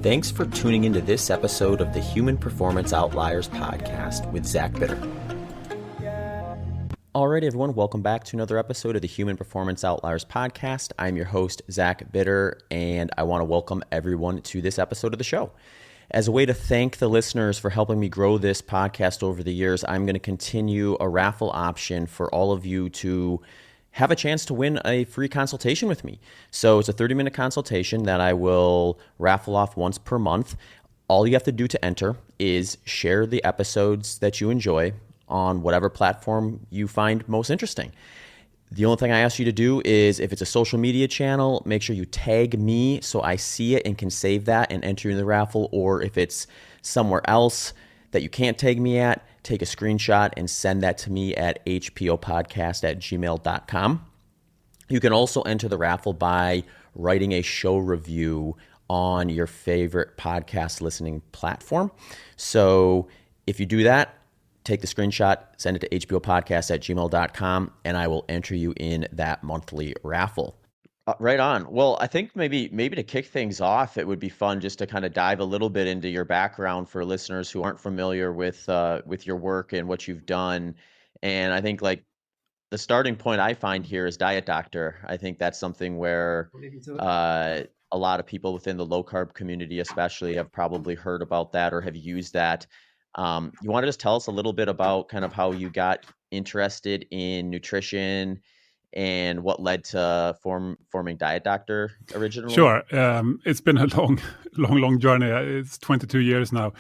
Thanks for tuning into this episode of the Human Performance Outliers podcast with Zach Bitter. Alright, everyone, welcome back to another episode of the Human Performance Outliers podcast. I'm your host, Zach Bitter, and I want to welcome everyone to this episode of the show. As a way to thank the listeners for helping me grow this podcast over the years, I'm going to continue a raffle option for all of you to have a chance to win a free consultation with me. So it's a 30-minute consultation that I will raffle off once per month. All you have to do to enter is share the episodes that you enjoy on whatever platform you find most interesting. The only thing I ask you to do is, if it's a social media channel, make sure you tag me so I see it and can save that and enter in the raffle. Or if it's somewhere else that you can't tag me at, take a screenshot and send that to me at hpopodcast@gmail.com. You can also enter the raffle by writing a show review on your favorite podcast listening platform. So if you do that, take the screenshot, send it to hpopodcast@gmail.com, and I will enter you in that monthly raffle. Right on. Well, I think maybe to kick things off, it would be fun just to kind of dive a little bit into your background for listeners who aren't familiar with your work and what you've done. And I think like the starting point I find here is Diet Doctor. I think that's something where a lot of people within the low carb community especially have probably heard about that or have used that. You want to just tell us a little bit about kind of how you got interested in nutrition and what led to forming Diet Doctor originally? Sure. It's been a long journey. It's 22 years now.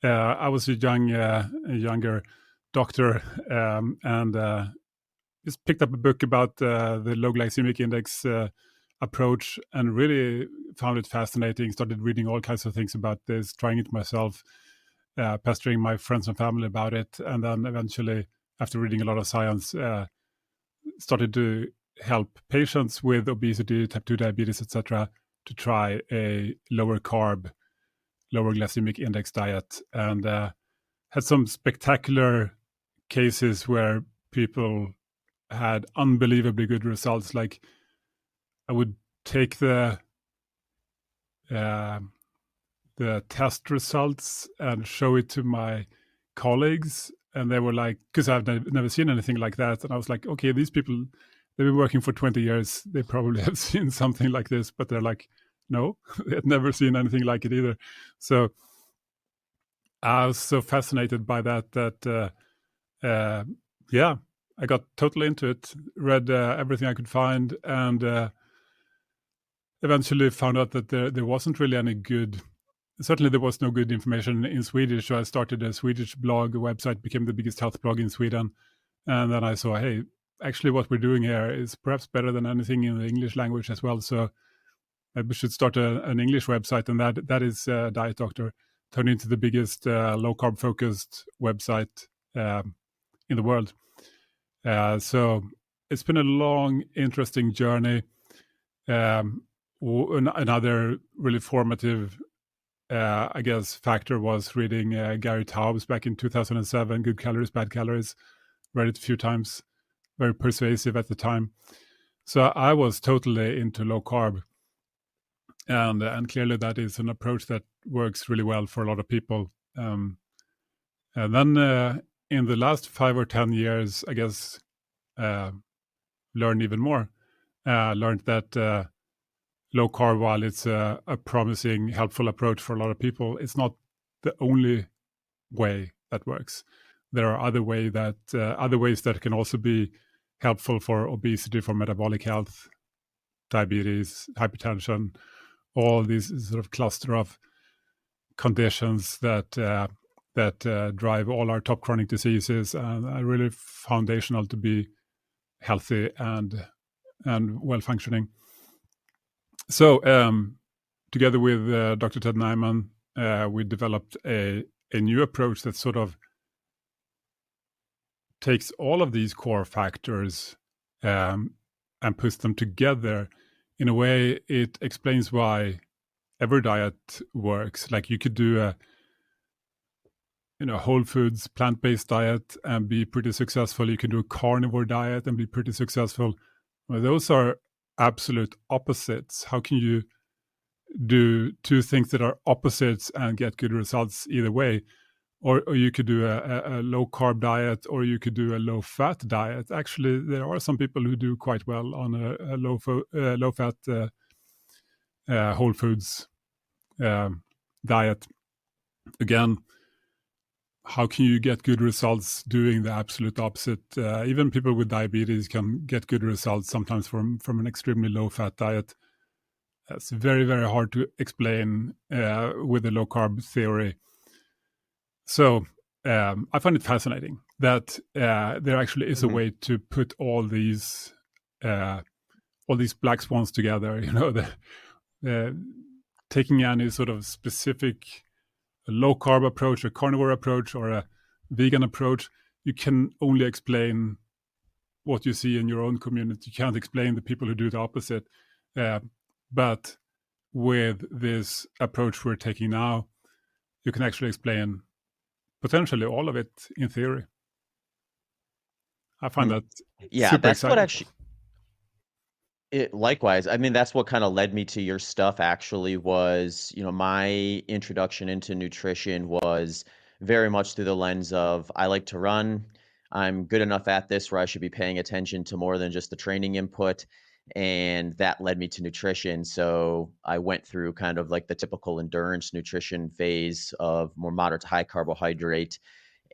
I was a younger doctor, and just picked up a book about the low glycemic index approach and really found it fascinating. Started reading all kinds of things about this, trying it myself, pestering my friends and family about it. And then eventually, after reading a lot of science, started to help patients with obesity, type 2 diabetes, etc., to try a lower carb, lower glycemic index diet, and had some spectacular cases where people had unbelievably good results. Like I would take the test results and show it to my colleagues, and they were like, because I've never seen anything like that. And I was like, okay, these people, they've been working for 20 years. They probably have seen something like this, but they're like, no, they had never seen anything like it either. So I was so fascinated by that, I got totally into it, read everything I could find, and eventually found out that there wasn't really any good. Certainly, there was no good information in Swedish, so I started a Swedish blog. A website became the biggest health blog in Sweden. And then I saw, hey, actually what we're doing here is perhaps better than anything in the English language as well. So maybe we should start an English website, and that is Diet Doctor, turned into the biggest low-carb focused website in the world. So it's been a long, interesting journey. Another really formative I guess factor was reading Gary Taubes back in 2007, Good Calories, Bad Calories. Read it a few times, very persuasive at the time. So I was totally into low carb, and clearly that is an approach that works really well for a lot of people. And then in the last 5 or 10 years, I guess, learned even more. Learned that low carb, while it's a promising, helpful approach for a lot of people, it's not the only way that works. There are other ways that can also be helpful for obesity, for metabolic health, diabetes, hypertension, all these sort of cluster of conditions that drive all our top chronic diseases and are really foundational to be healthy and well functioning. So together with Dr. Ted Nyman, we developed a new approach that sort of takes all of these core factors and puts them together in a way. It explains why every diet works. Like you could do a whole foods, plant-based diet and be pretty successful. You can do a carnivore diet and be pretty successful. Well, those are absolute opposites. How can you do two things that are opposites and get good results either way. Or you could do a low carb diet, or you could do a low fat diet. Actually, there are some people who do quite well on a low fat whole foods diet. Again, how can you get good results doing the absolute opposite? Even people with diabetes can get good results sometimes from an extremely low fat diet. It's very, very hard to explain with the low carb theory. So I find it fascinating that there actually is a way to put all these black swans together. You know, taking any sort of specific low carb approach, a carnivore approach, or a vegan approach, you can only explain what you see in your own community. You can't explain the people who do the opposite. But with this approach we're taking now, you can actually explain potentially all of it in theory. I find that super that's exciting. what actually. Likewise, I mean, that's what kind of led me to your stuff actually was, my introduction into nutrition was very much through the lens of I like to run. I'm good enough at this where I should be paying attention to more than just the training input. And that led me to nutrition. So I went through kind of like the typical endurance nutrition phase of more moderate to high carbohydrate.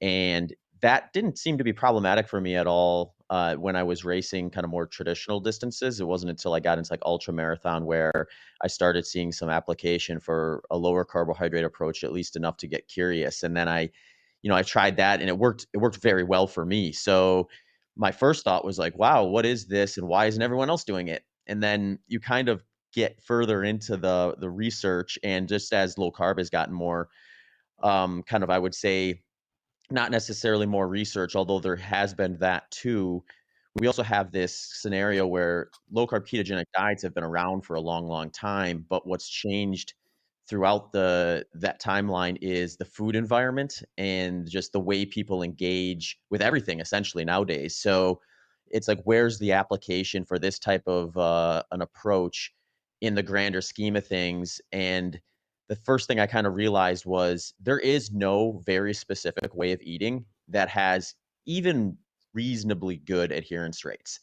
And that didn't seem to be problematic for me at all when I was racing kind of more traditional distances. It wasn't until I got into like ultra marathon where I started seeing some application for a lower carbohydrate approach, at least enough to get curious. And then I tried that and it worked very well for me. So my first thought was like, wow, what is this and why isn't everyone else doing it? And then you kind of get further into the research, and just as low carb has gotten more kind of, I would say, not necessarily more research, although there has been that too. We also have this scenario where low carb ketogenic diets have been around for a long, long time, but what's changed throughout that timeline is the food environment and just the way people engage with everything essentially nowadays. So it's like, where's the application for this type of an approach in the grander scheme of things? And the first thing I kind of realized was there is no very specific way of eating that has even reasonably good adherence rates.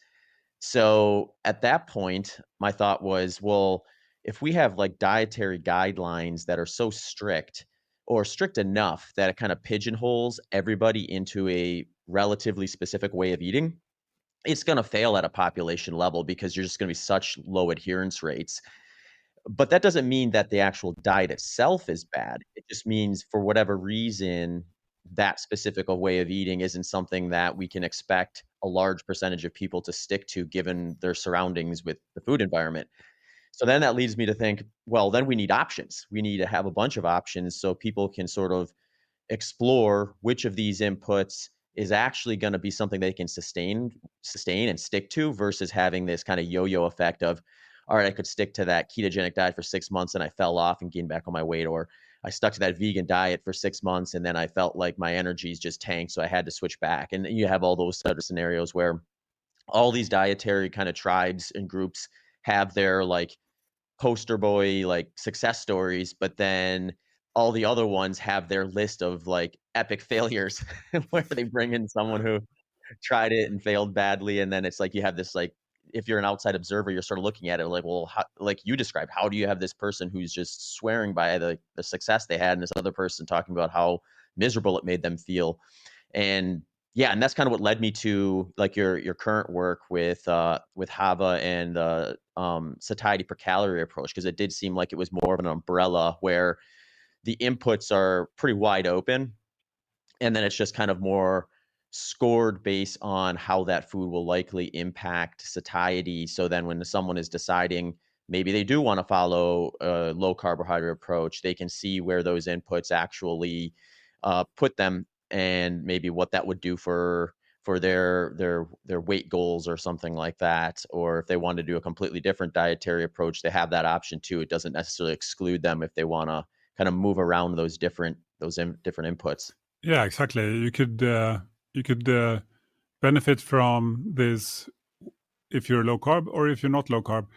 So at that point, my thought was, well, if we have like dietary guidelines that are so strict or strict enough that it kind of pigeonholes everybody into a relatively specific way of eating, it's going to fail at a population level because you're just going to be such low adherence rates. But that doesn't mean that the actual diet itself is bad. It just means for whatever reason, that specific way of eating isn't something that we can expect a large percentage of people to stick to given their surroundings with the food environment. So then that leads me to think, well, then we need options. We need to have a bunch of options so people can sort of explore which of these inputs is actually going to be something they can sustain and stick to versus having this kind of yo-yo effect of, all right, I could stick to that ketogenic diet for 6 months and I fell off and gained back on my weight, or I stuck to that vegan diet for 6 months and then I felt like my energies just tanked, so I had to switch back. And you have all those other scenarios where all these dietary kind of tribes and groups have their like poster boy like success stories, but then all the other ones have their list of like epic failures where they bring in someone who tried it and failed badly, and then it's like you have this like, if you're an outside observer, you're sort of looking at it like, well, how, like you described, how do you have this person who's just swearing by the success they had and this other person talking about how miserable it made them feel? And yeah, and that's kind of what led me to like your current work with Hava and satiety per calorie approach, because it did seem like it was more of an umbrella where the inputs are pretty wide open, and then it's just kind of more scored based on how that food will likely impact satiety. So then when someone is deciding maybe they do want to follow a low carbohydrate approach, they can see where those inputs actually put them and maybe what that would do for their weight goals or something like that. Or if they want to do a completely different dietary approach, they have that option too. It doesn't necessarily exclude them if they want to kind of move around those different inputs. Yeah, exactly. You could benefit from this if you're low carb or if you're not low carb,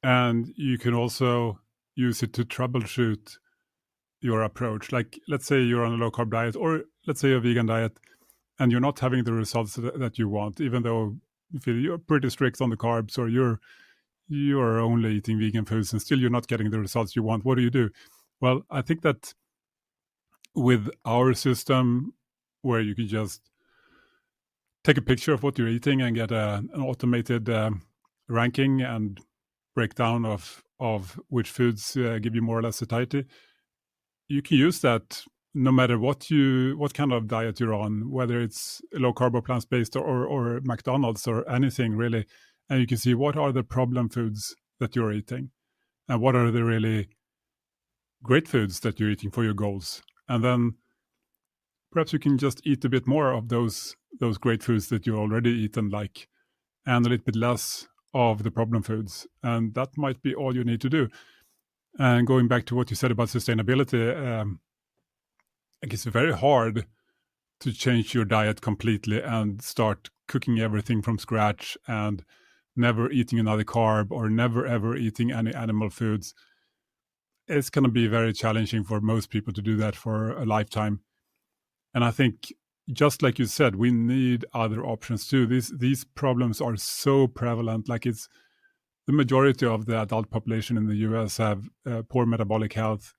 and you can also use it to troubleshoot your approach. Like, let's say you're on a low carb diet, or let's say a vegan diet, and you're not having the results that you want, even though you're pretty strict on the carbs, or you're only eating vegan foods and still you're not getting the results you want. What do? Well, I think that with our system, where you can just take a picture of what you're eating and get an automated ranking and breakdown of which foods give you more or less satiety, you can use that no matter what kind of diet you're on, whether it's low carb or plant-based or McDonald's or anything really. And you can see what are the problem foods that you're eating and what are the really great foods that you're eating for your goals. And then perhaps you can just eat a bit more of those great foods that you already eat and like, and a little bit less of the problem foods. And that might be all you need to do. And going back to what you said about sustainability, it's very hard to change your diet completely and start cooking everything from scratch and never eating another carb or never ever eating any animal foods. It's going to be very challenging for most people to do that for a lifetime. And I think, just like you said, we need other options too. These problems are so prevalent. Like, it's the majority of the adult population in the US have poor metabolic health.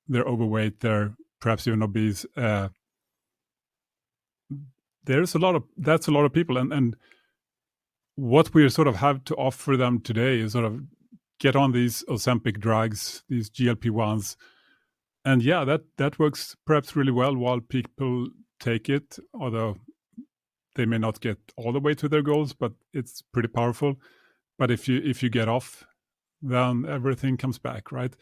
They're overweight. They're perhaps even obese. That's a lot of people. And what we sort of have to offer them today is sort of get on these Ozempic drugs, these GLP-1s. And yeah, that works perhaps really well while people take it, although they may not get all the way to their goals, but it's pretty powerful. But if you get off, then everything comes back, right?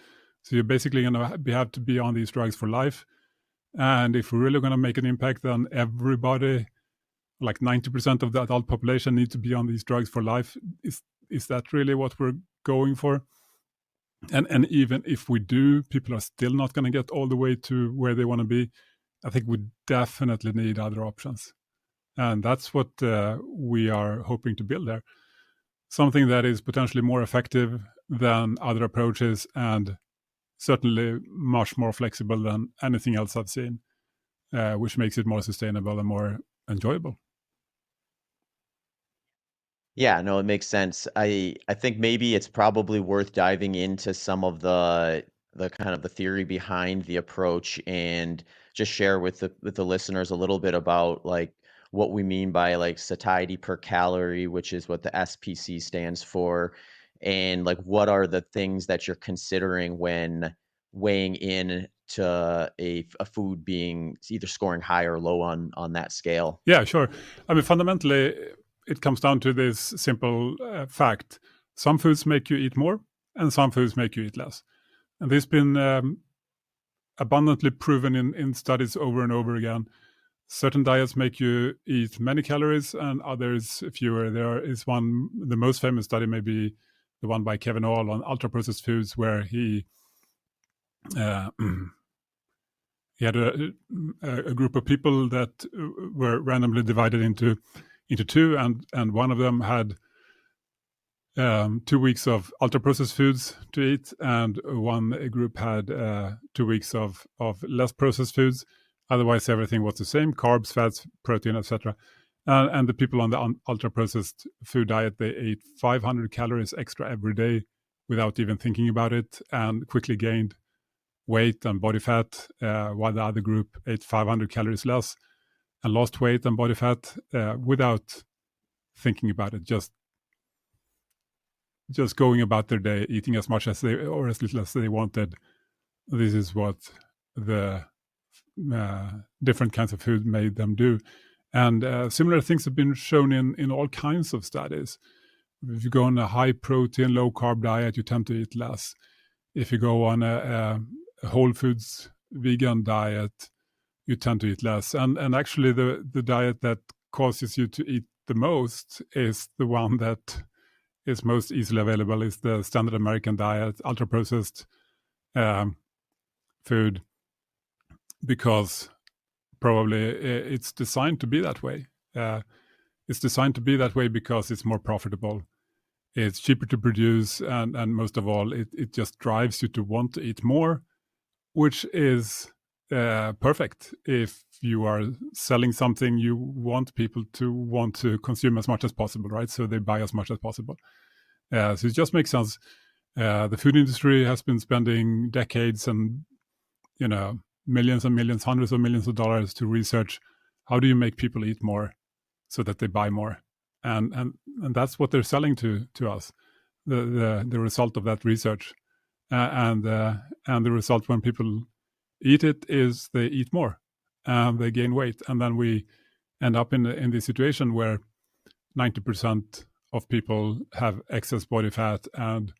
So you're basically going to have to be on these drugs for life. And if we're really going to make an impact, then everybody, like 90% of the adult population, need to be on these drugs for life. Is that really what we're going for? And even if we do, people are still not going to get all the way to where they want to be. I think we definitely need other options. And that's what we are hoping to build there. Something that is potentially more effective than other approaches and certainly much more flexible than anything else I've seen, which makes it more sustainable and more enjoyable. Yeah, no, it makes sense. I think maybe it's probably worth diving into some of the kind of the theory behind the approach and just share with the listeners a little bit about like what we mean by like satiety per calorie, which is what the SPC stands for, and like what are the things that you're considering when weighing in to a food being either scoring high or low on that scale. Yeah, sure. I mean, fundamentally, it comes down to this simple fact. Some foods make you eat more and some foods make you eat less. And this has been abundantly proven in studies over and over again. Certain diets make you eat many calories and others fewer. There is one, the most famous study may be the one by Kevin Hall on ultra-processed foods, where he had a group of people that were randomly divided into two, and one of them had 2 weeks of ultra-processed foods to eat, and one group had 2 weeks of less processed foods. Otherwise, everything was the same: carbs, fats, protein, etc. And the people on the ultra-processed food diet, they ate 500 calories extra every day without even thinking about it, and quickly gained weight and body fat, while the other group ate 500 calories less and lost weight and body fat without thinking about it, just going about their day, eating as much as they or as little as they wanted. This is what the different kinds of food made them do. And similar things have been shown in all kinds of studies. If you go on a high protein, low carb diet, you tend to eat less. If you go on a whole foods vegan diet, you tend to eat less. And actually the diet that causes you to eat the most is the one that is most easily available, is the standard American diet, ultra-processed food, because probably it's designed to be that way. It's designed to be that way because it's more profitable. It's cheaper to produce, and most of all, it just drives you to want to eat more, which is perfect. If you are selling something, you want people to want to consume as much as possible, right? So they buy as much as possible. So it just makes sense. The food industry has been spending decades and millions and millions, hundreds of millions of dollars to research how do you make people eat more so that they buy more, and that's what they're selling to us. The result of that research, and the result when people eat it is they eat more, and they gain weight, and then we end up in the situation where 90% of people have excess body fat, and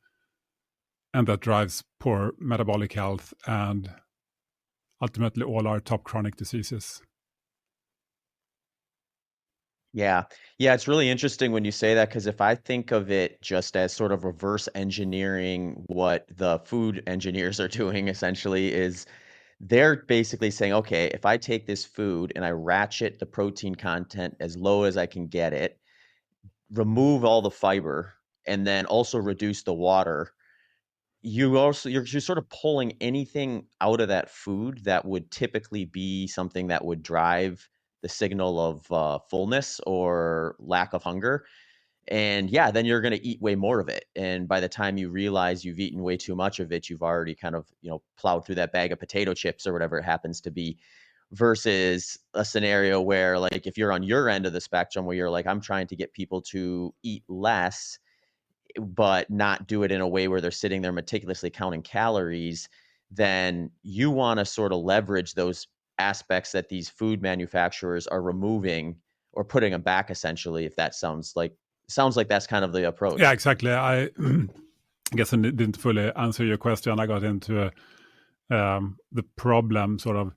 that drives poor metabolic health and ultimately all our top chronic diseases. Yeah. Yeah, it's really interesting when you say that, because if I think of it just as sort of reverse engineering, what the food engineers are doing essentially is they're basically saying, okay, if I take this food and I ratchet the protein content as low as I can get it, remove all the fiber, and then also reduce the water, you're sort of pulling anything out of that food that would typically be something that would drive the signal of fullness or lack of hunger. And yeah, then you're going to eat way more of it. And by the time you realize you've eaten way too much of it, you've already kind of, plowed through that bag of potato chips or whatever it happens to be, versus a scenario where, like, if you're on your end of the spectrum where you're like, I'm trying to get people to eat less, but not do it in a way where they're sitting there meticulously counting calories, then you want to sort of leverage those aspects that these food manufacturers are removing or putting them back, essentially, if that sounds like that's kind of the approach. Yeah, exactly. I guess I didn't fully answer your question. I got into the problem sort of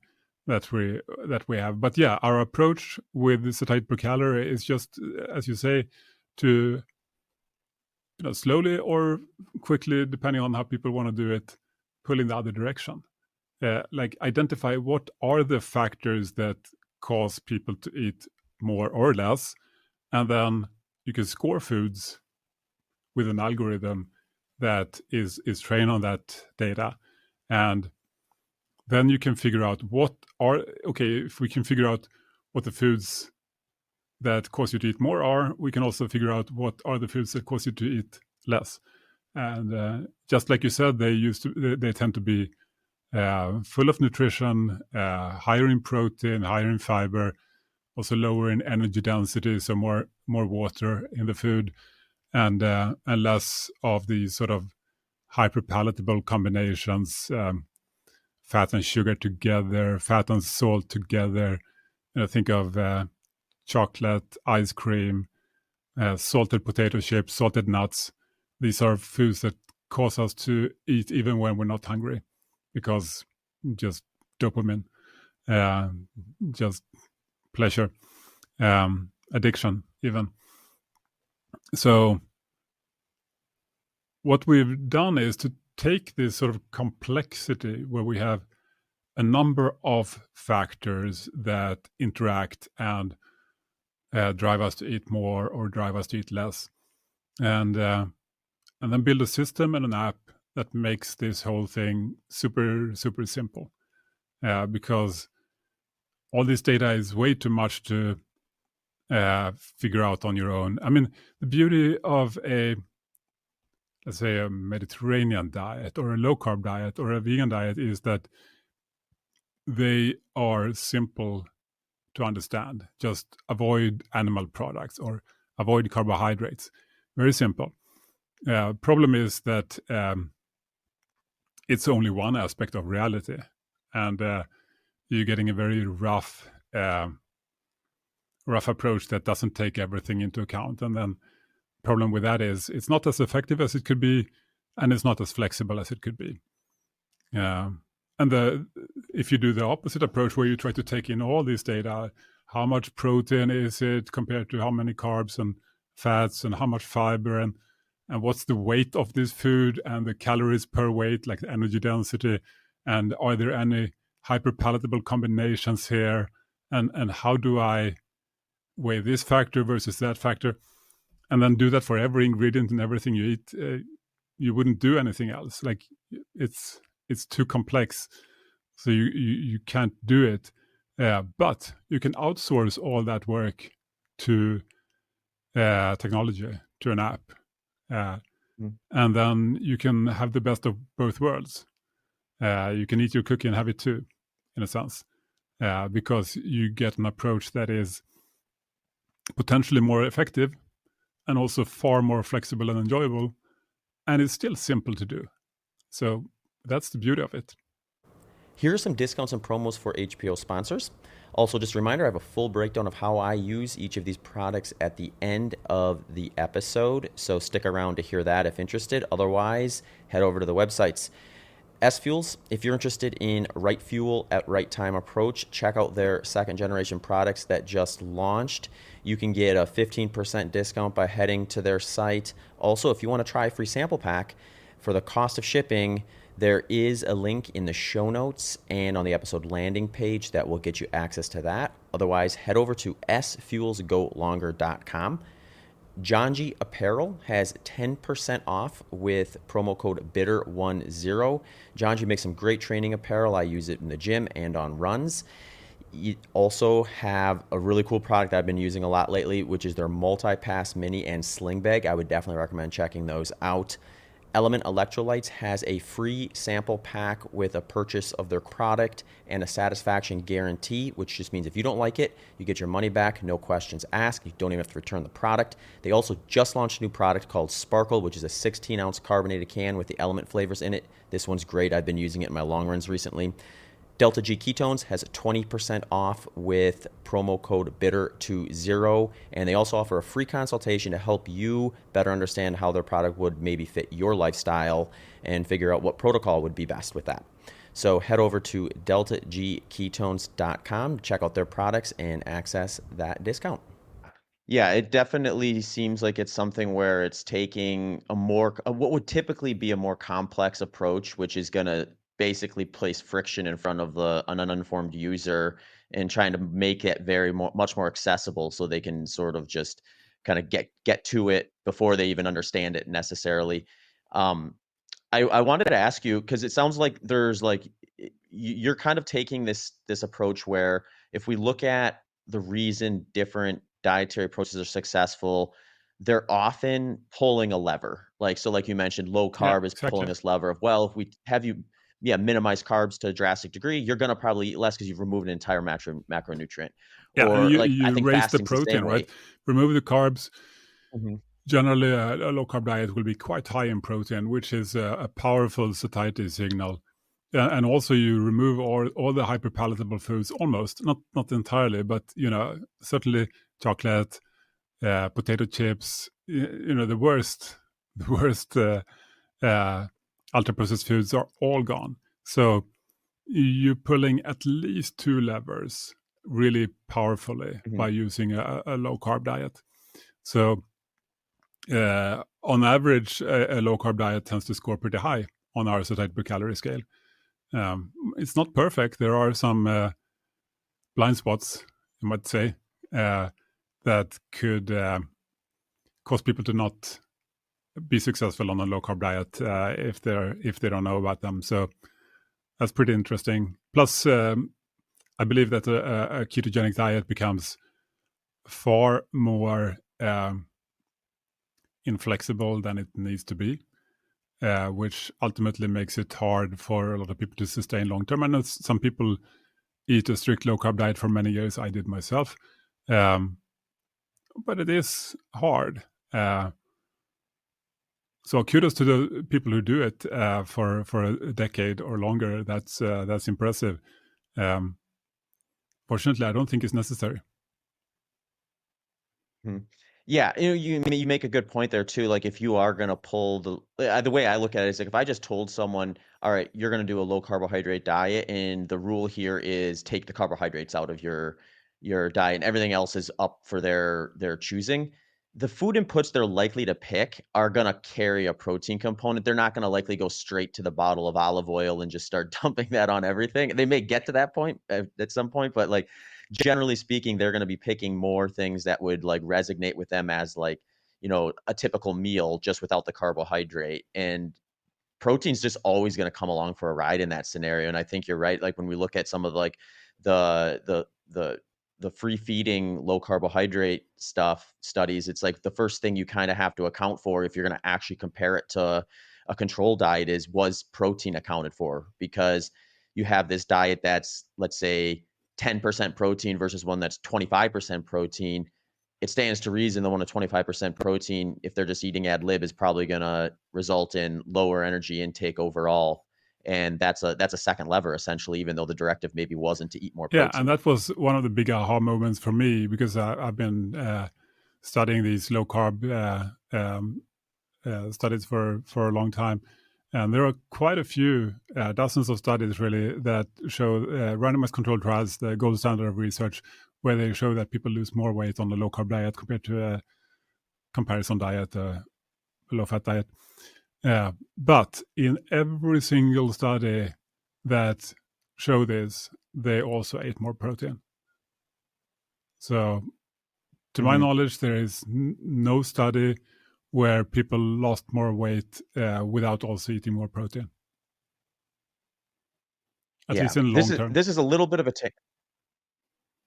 that we have. But yeah, our approach with the satiety per calorie is just, as you say, to slowly or quickly, depending on how people want to do it, pull in the other direction. Like identify what are the factors that cause people to eat more or less, and then you can score foods with an algorithm that is trained on that data, and then you can figure out if we can figure out what the foods that cause you to eat more are, we can also figure out what are the foods that cause you to eat less. And just like you said, they tend to be full of nutrition, higher in protein, higher in fiber, also lower in energy density, so more water in the food, and less of these sort of hyperpalatable combinations, fat and sugar together, fat and salt together. Think of chocolate, ice cream, salted potato chips, salted nuts. These are foods that cause us to eat even when we're not hungry, because just dopamine, just pleasure, addiction even. So what we've done is to take this sort of complexity where we have a number of factors that interact and drive us to eat more or drive us to eat less, and then build a system and an app that makes this whole thing super, super simple, because all this data is way too much to figure out on your own. I mean, the beauty of let's say a Mediterranean diet or a low-carb diet or a vegan diet is that they are simple to understand. Just avoid animal products or avoid carbohydrates. Very simple. Problem is that it's only one aspect of reality, and you're getting a very rough approach that doesn't take everything into account. And then problem with that is it's not as effective as it could be, and it's not as flexible as it could be. And if you do the opposite approach, where you try to take in all this data, how much protein is it compared to how many carbs and fats, and how much fiber, and what's the weight of this food, and the calories per weight, like the energy density, and are there any hyperpalatable combinations here, and how do I weigh this factor versus that factor? and then do that for every ingredient and everything you eat, you wouldn't do anything else. Like it's too complex, so you can't do it. But you can outsource all that work to technology, to an app, and then you can have the best of both worlds. You can eat your cookie and have it too, in a sense, because you get an approach that is potentially more effective and also far more flexible and enjoyable, and it's still simple to do. So that's the beauty of it. Here are some discounts and promos for HPO sponsors. Also, just a reminder, I have a full breakdown of how I use each of these products at the end of the episode, so stick around to hear that if interested. Otherwise, head over to the websites. S-Fuels, if you're interested in right fuel at right time approach, check out their second generation products that just launched. You can get a 15% discount by heading to their site. Also, if you want to try a free sample pack for the cost of shipping, there is a link in the show notes and on the episode landing page that will get you access to that. Otherwise, head over to sfuelsgolonger.com. Janji Apparel has 10% off with promo code BITTER10. Janji makes some great training apparel. I use it in the gym and on runs. You also have a really cool product I've been using a lot lately, which is their multi-pass mini and sling bag. I would definitely recommend checking those out. Element Electrolytes has a free sample pack with a purchase of their product and a satisfaction guarantee, which just means if you don't like it, you get your money back, no questions asked. You don't even have to return the product. They also just launched a new product called Sparkle, which is a 16-ounce carbonated can with the Element flavors in it. This one's great. I've been using it in my long runs recently. Delta G Ketones has 20% off with promo code BITTER20, and they also offer a free consultation to help you better understand how their product would maybe fit your lifestyle and figure out what protocol would be best with that. So head over to deltagketones.com to check out their products and access that discount. Yeah, it definitely seems like it's something where it's taking what would typically be a more complex approach, which is going to basically place friction in front of an uninformed user and trying to make it much more accessible so they can sort of just kind of get to it before they even understand it necessarily. I wanted to ask you, because it sounds like there's like you're kind of taking this approach where if we look at the reason different dietary approaches are successful, they're often pulling a lever. Like you mentioned, low carb is exactly. pulling this lever of, well, if we have you minimize carbs to a drastic degree, you're going to probably eat less because you've removed an entire macronutrient. Yeah, or you, like I you think raise the fasting's the same protein, way. right? Remove the carbs. Mm-hmm. Generally, a low carb diet will be quite high in protein, which is a powerful satiety signal. And also, you remove all the hyperpalatable foods, almost not entirely, but certainly chocolate, potato chips. The worst ultra processed foods are all gone. So you're pulling at least two levers really powerfully by using a low carb diet. So on average, a low carb diet tends to score pretty high on our satiety per calorie scale. It's not perfect. There are some blind spots, you might say, that could cause people to not be successful on a low carb diet if they don't know about them. So that's pretty interesting. Plus, I believe that a ketogenic diet becomes far more inflexible than it needs to be, which ultimately makes it hard for a lot of people to sustain long term. I know some people eat a strict low carb diet for many years. I did myself, but it is hard. So kudos to the people who do it for a decade or longer. That's impressive. Fortunately, I don't think it's necessary. Yeah, you make a good point there too. Like if you are going to pull the way I look at it is like if I just told someone, all right, you're going to do a low carbohydrate diet, and the rule here is take the carbohydrates out of your diet, and everything else is up for their choosing. The food inputs they're likely to pick are going to carry a protein component. They're not going to likely go straight to the bottle of olive oil and just start dumping that on everything. They may get to that point at some point, but like generally speaking, they're going to be picking more things that would like resonate with them as like, a typical meal just without the carbohydrate. And protein's just always going to come along for a ride in that scenario. And I think you're right. Like when we look at some of like the free feeding low carbohydrate studies, it's like the first thing you kind of have to account for if you're going to actually compare it to a control diet was protein accounted for? Because you have this diet that's, let's say, 10% protein versus one that's 25% protein. It stands to reason the one with 25% protein, if they're just eating ad lib, is probably going to result in lower energy intake overall. And that's a second lever, essentially, even though the directive maybe wasn't to eat more Yeah, protein. and that was one of the big aha moments for me, because I've been studying these low carb studies for a long time. And there are quite a few, dozens of studies really, that show randomized controlled trials, the gold standard of research, where they show that people lose more weight on a low carb diet compared to a comparison diet, a low fat diet. But in every single study that show this, they also ate more protein. So to my knowledge, there is no study where people lost more weight without also eating more protein. At least in the long term. This is a little bit of a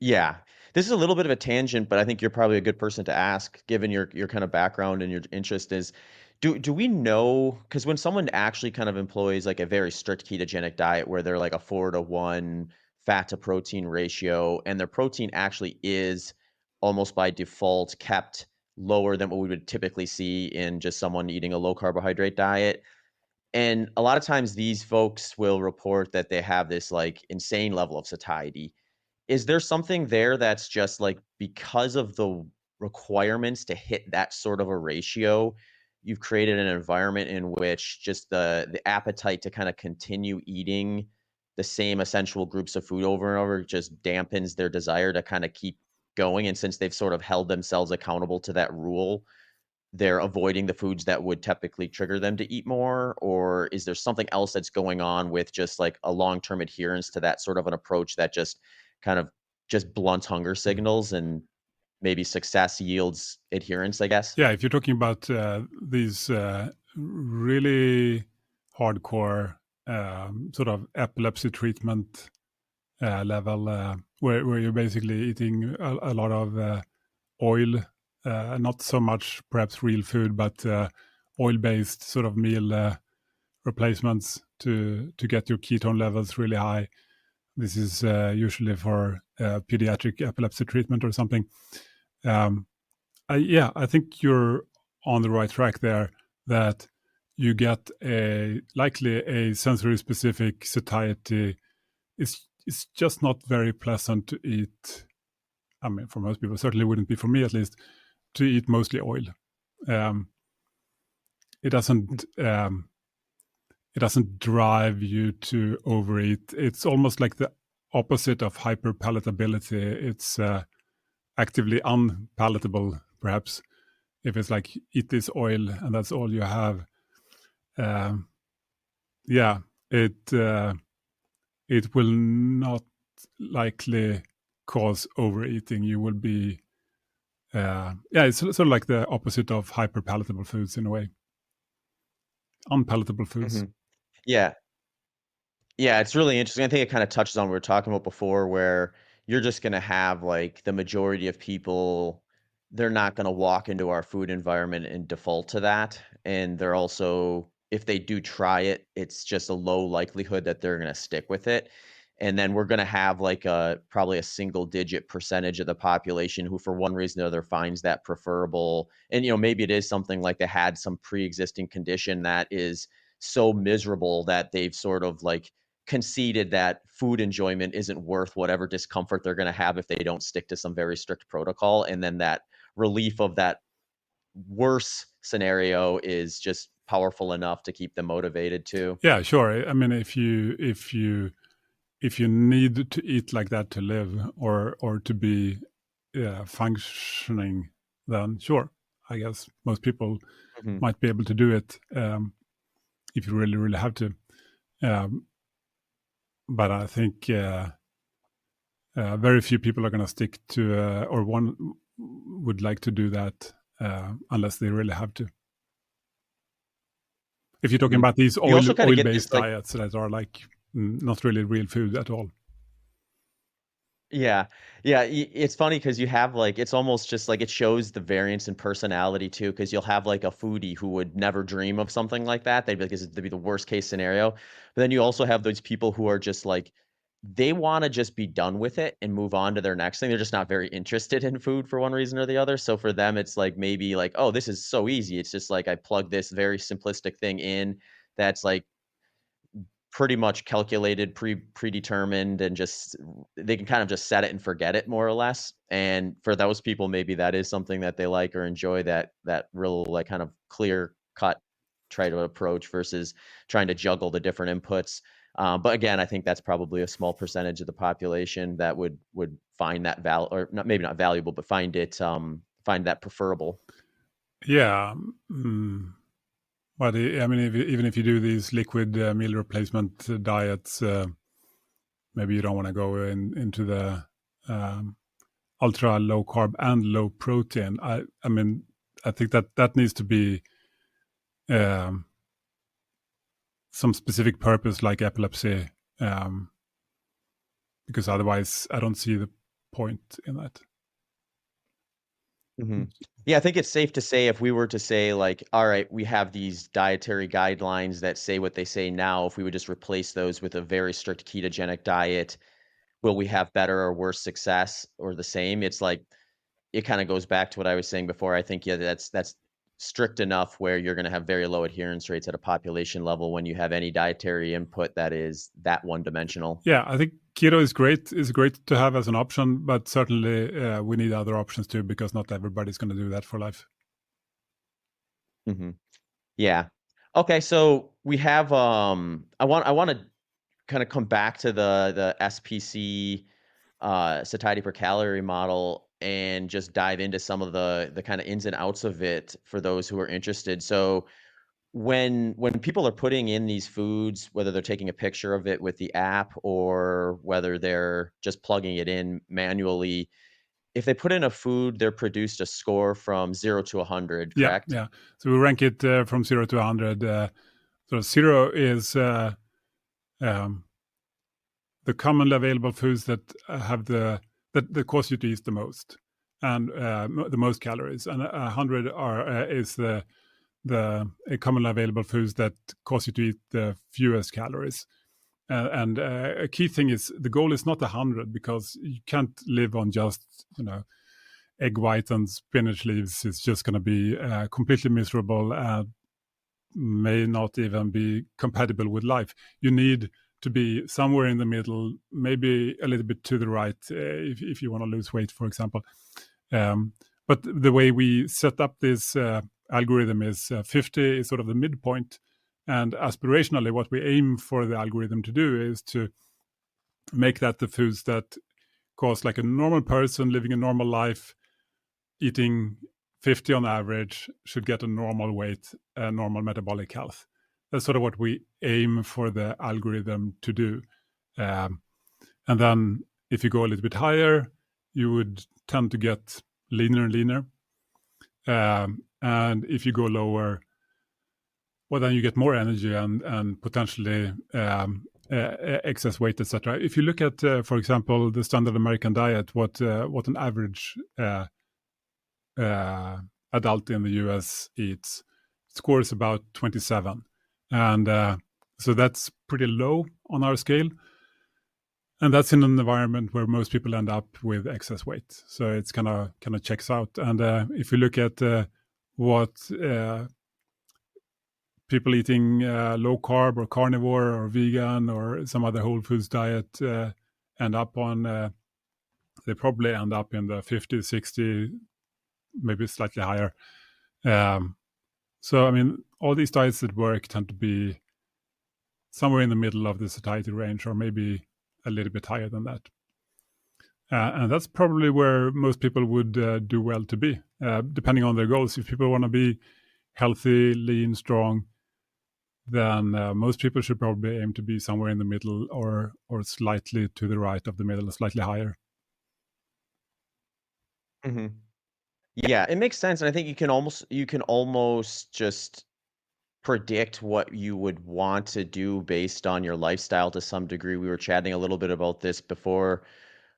this is a little bit of a tangent, but I think you're probably a good person to ask, given your kind of background and your interest. Is do we know, because when someone actually kind of employs like a very strict ketogenic diet where they're like a 4-to-1 fat to protein ratio, and their protein actually is almost by default kept lower than what we would typically see in just someone eating a low carbohydrate diet. And a lot of times these folks will report that they have this like insane level of satiety. Is there something there that's just like, because of the requirements to hit that sort of a ratio, you've created an environment in which just the appetite to kind of continue eating the same essential groups of food over and over just dampens their desire to kind of keep going? And since they've sort of held themselves accountable to that rule, they're avoiding the foods that would typically trigger them to eat more? Or is there something else that's going on with just like a long-term adherence to that sort of an approach that just kind of just blunts hunger signals, and maybe success yields adherence, I guess? Yeah, if you're talking about these really hardcore sort of epilepsy treatment level, where you're basically eating a lot of oil, not so much perhaps real food, but oil-based sort of meal replacements to get your ketone levels really high. This is usually for pediatric epilepsy treatment or something. I think you're on the right track there, that you get likely a sensory specific satiety. It's just not very pleasant to eat. I mean, for most people, certainly wouldn't be for me at least, to eat mostly oil. It doesn't drive you to overeat. It's almost like the opposite of hyperpalatability. It's actively unpalatable, perhaps, if it's like, eat this oil and that's all you have. It will not likely cause overeating. You will be it's sort of like the opposite of hyperpalatable foods in a way. Unpalatable foods. Yeah. Yeah, it's really interesting. I think it kind of touches on what we were talking about before, where you're just going to have like the majority of people, they're not going to walk into our food environment and default to that. And they're also, if they do try it, it's just a low likelihood that they're going to stick with it. And then we're going to have like probably a single digit percentage of the population who, for one reason or another, finds that preferable. And, maybe it is something like they had some pre-existing condition that is so miserable that they've sort of like conceded that food enjoyment isn't worth whatever discomfort they're going to have if they don't stick to some very strict protocol. And then that relief of that worse scenario is just powerful enough to keep them motivated too. Yeah, sure. I mean, if you need to eat like that to live or to be functioning, then sure, I guess most people might be able to do it if you really, really have to. But I think very few people are going to stick to, or one would like to do that unless they really have to. If you're talking Mhm. about these You also kind of get this oil-based like, diets that are like not really real food at all. yeah, yeah. It's funny because you have like, it's almost just like it shows the variance in personality too. Because you'll have like a foodie who would never dream of something like that. They'd be like, it'd be the worst case scenario. But then you also have those people who are just like, they want to just be done with it and move on to their next thing. They're just not very interested in food for one reason or the other. So for them, it's like maybe like, oh, this is so easy. It's just like I plug this very simplistic thing in that's like pretty much calculated, predetermined, and just they can kind of just set it and forget it more or less. And for those people, maybe that is something that they like or enjoy, that real like kind of clear cut try to approach versus trying to juggle the different inputs. But again, I think that's probably a small percentage of the population that would find that or not, maybe not valuable, but find it find that preferable. Yeah. But I mean, even if you do these liquid meal replacement diets, maybe you don't want to go into the um, ultra low carb and low protein. I mean, I think that needs to be um, some specific purpose like epilepsy, um, because otherwise I don't see the point in that. Mhm. Yeah, I think it's safe to say if we were to say like, all right, we have these dietary guidelines that say what they say now, if we would just replace those with a very strict ketogenic diet, will we have better or worse success or the same? It's like it kind of goes back to what I was saying before. I think yeah, that's strict enough where you're going to have very low adherence rates at a population level when you have any dietary input that is that one dimensional. Yeah, I think keto is great. Is great to have as an option, but certainly we need other options too because not everybody's going to do that for life. Hmm. Yeah. Okay, so we have I want to kind of come back to the SPC satiety per calorie model and just dive into some of the kind of ins and outs of it for those who are interested. So when people are putting in these foods, whether they're taking a picture of it with the app or whether they're just plugging it in manually, if they put in a food, they're produced a score from 0 to 100, Yeah, correct? yeah. So we rank it from 0 to 100. So 0 is um, the commonly available foods that have that cause you to eat the most and the most calories, and 100 is the commonly available foods that cause you to eat the fewest calories. And a key thing is the goal is not 100 because you can't live on just egg white and spinach leaves. It's just going to be completely miserable and may not even be compatible with life. You need to be somewhere in the middle, maybe a little bit to the right if you want to lose weight, for example. Um, but the way we set up this algorithm is 50 is sort of the midpoint. And aspirationally, what we aim for the algorithm to do is to make that the foods that cause like a normal person living a normal life, eating 50 on average, should get a normal weight, a normal metabolic health. That's sort of what we aim for the algorithm to do. Um, and then if you go a little bit higher, you would tend to get leaner and leaner. And if you go lower, well, then you get more energy and potentially excess weight, etc. If you look at, for example, the standard American diet, what an average uh, adult in the US eats, scores about 27, and so that's pretty low on our scale. And that's in an environment where most people end up with excess weight. So it's kind of checks out. And if you look at what people eating low carb or carnivore or vegan or some other whole foods diet end up on, they probably end up in the 50, 60, maybe slightly higher. Um, so, I mean, all these diets that work tend to be somewhere in the middle of the satiety range or maybe a little bit higher than that. And that's probably where most people would do well to be, depending on their goals. If people want to be healthy, lean, strong, then most people should probably aim to be somewhere in the middle or slightly to the right of the middle, slightly higher. Mhm. Yeah, it makes sense, and I think you can almost just predict what you would want to do based on your lifestyle to some degree. We were chatting a little bit about this before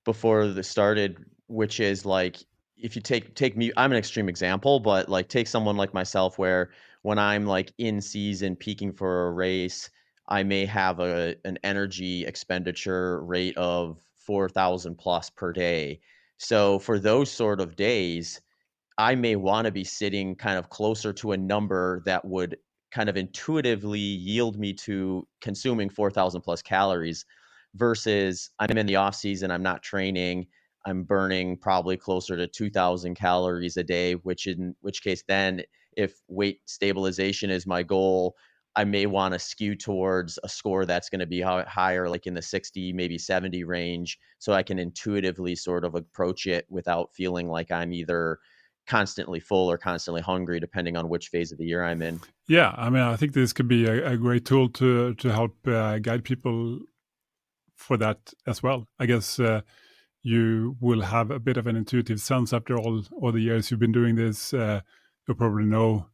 this started, which is like if you take me, I'm an extreme example, but like take someone like myself where when I'm like in season peaking for a race, I may have an energy expenditure rate of 4,000 plus per day. So for those sort of days, I may want to be sitting kind of closer to a number that would kind of intuitively yield me to consuming 4,000 plus calories versus I'm in the off season, I'm not training, I'm burning probably closer to 2,000 calories a day, which in which case then if weight stabilization is my goal, I may want to skew towards a score that's going to be higher, like in the 60, maybe 70 range, so I can intuitively sort of approach it without feeling like I'm either constantly full or constantly hungry, depending on which phase of the year I'm in. Yeah, I mean, I think this could be a great tool to help guide people for that as well. I guess you will have a bit of an intuitive sense after all the years you've been doing this. You'll probably know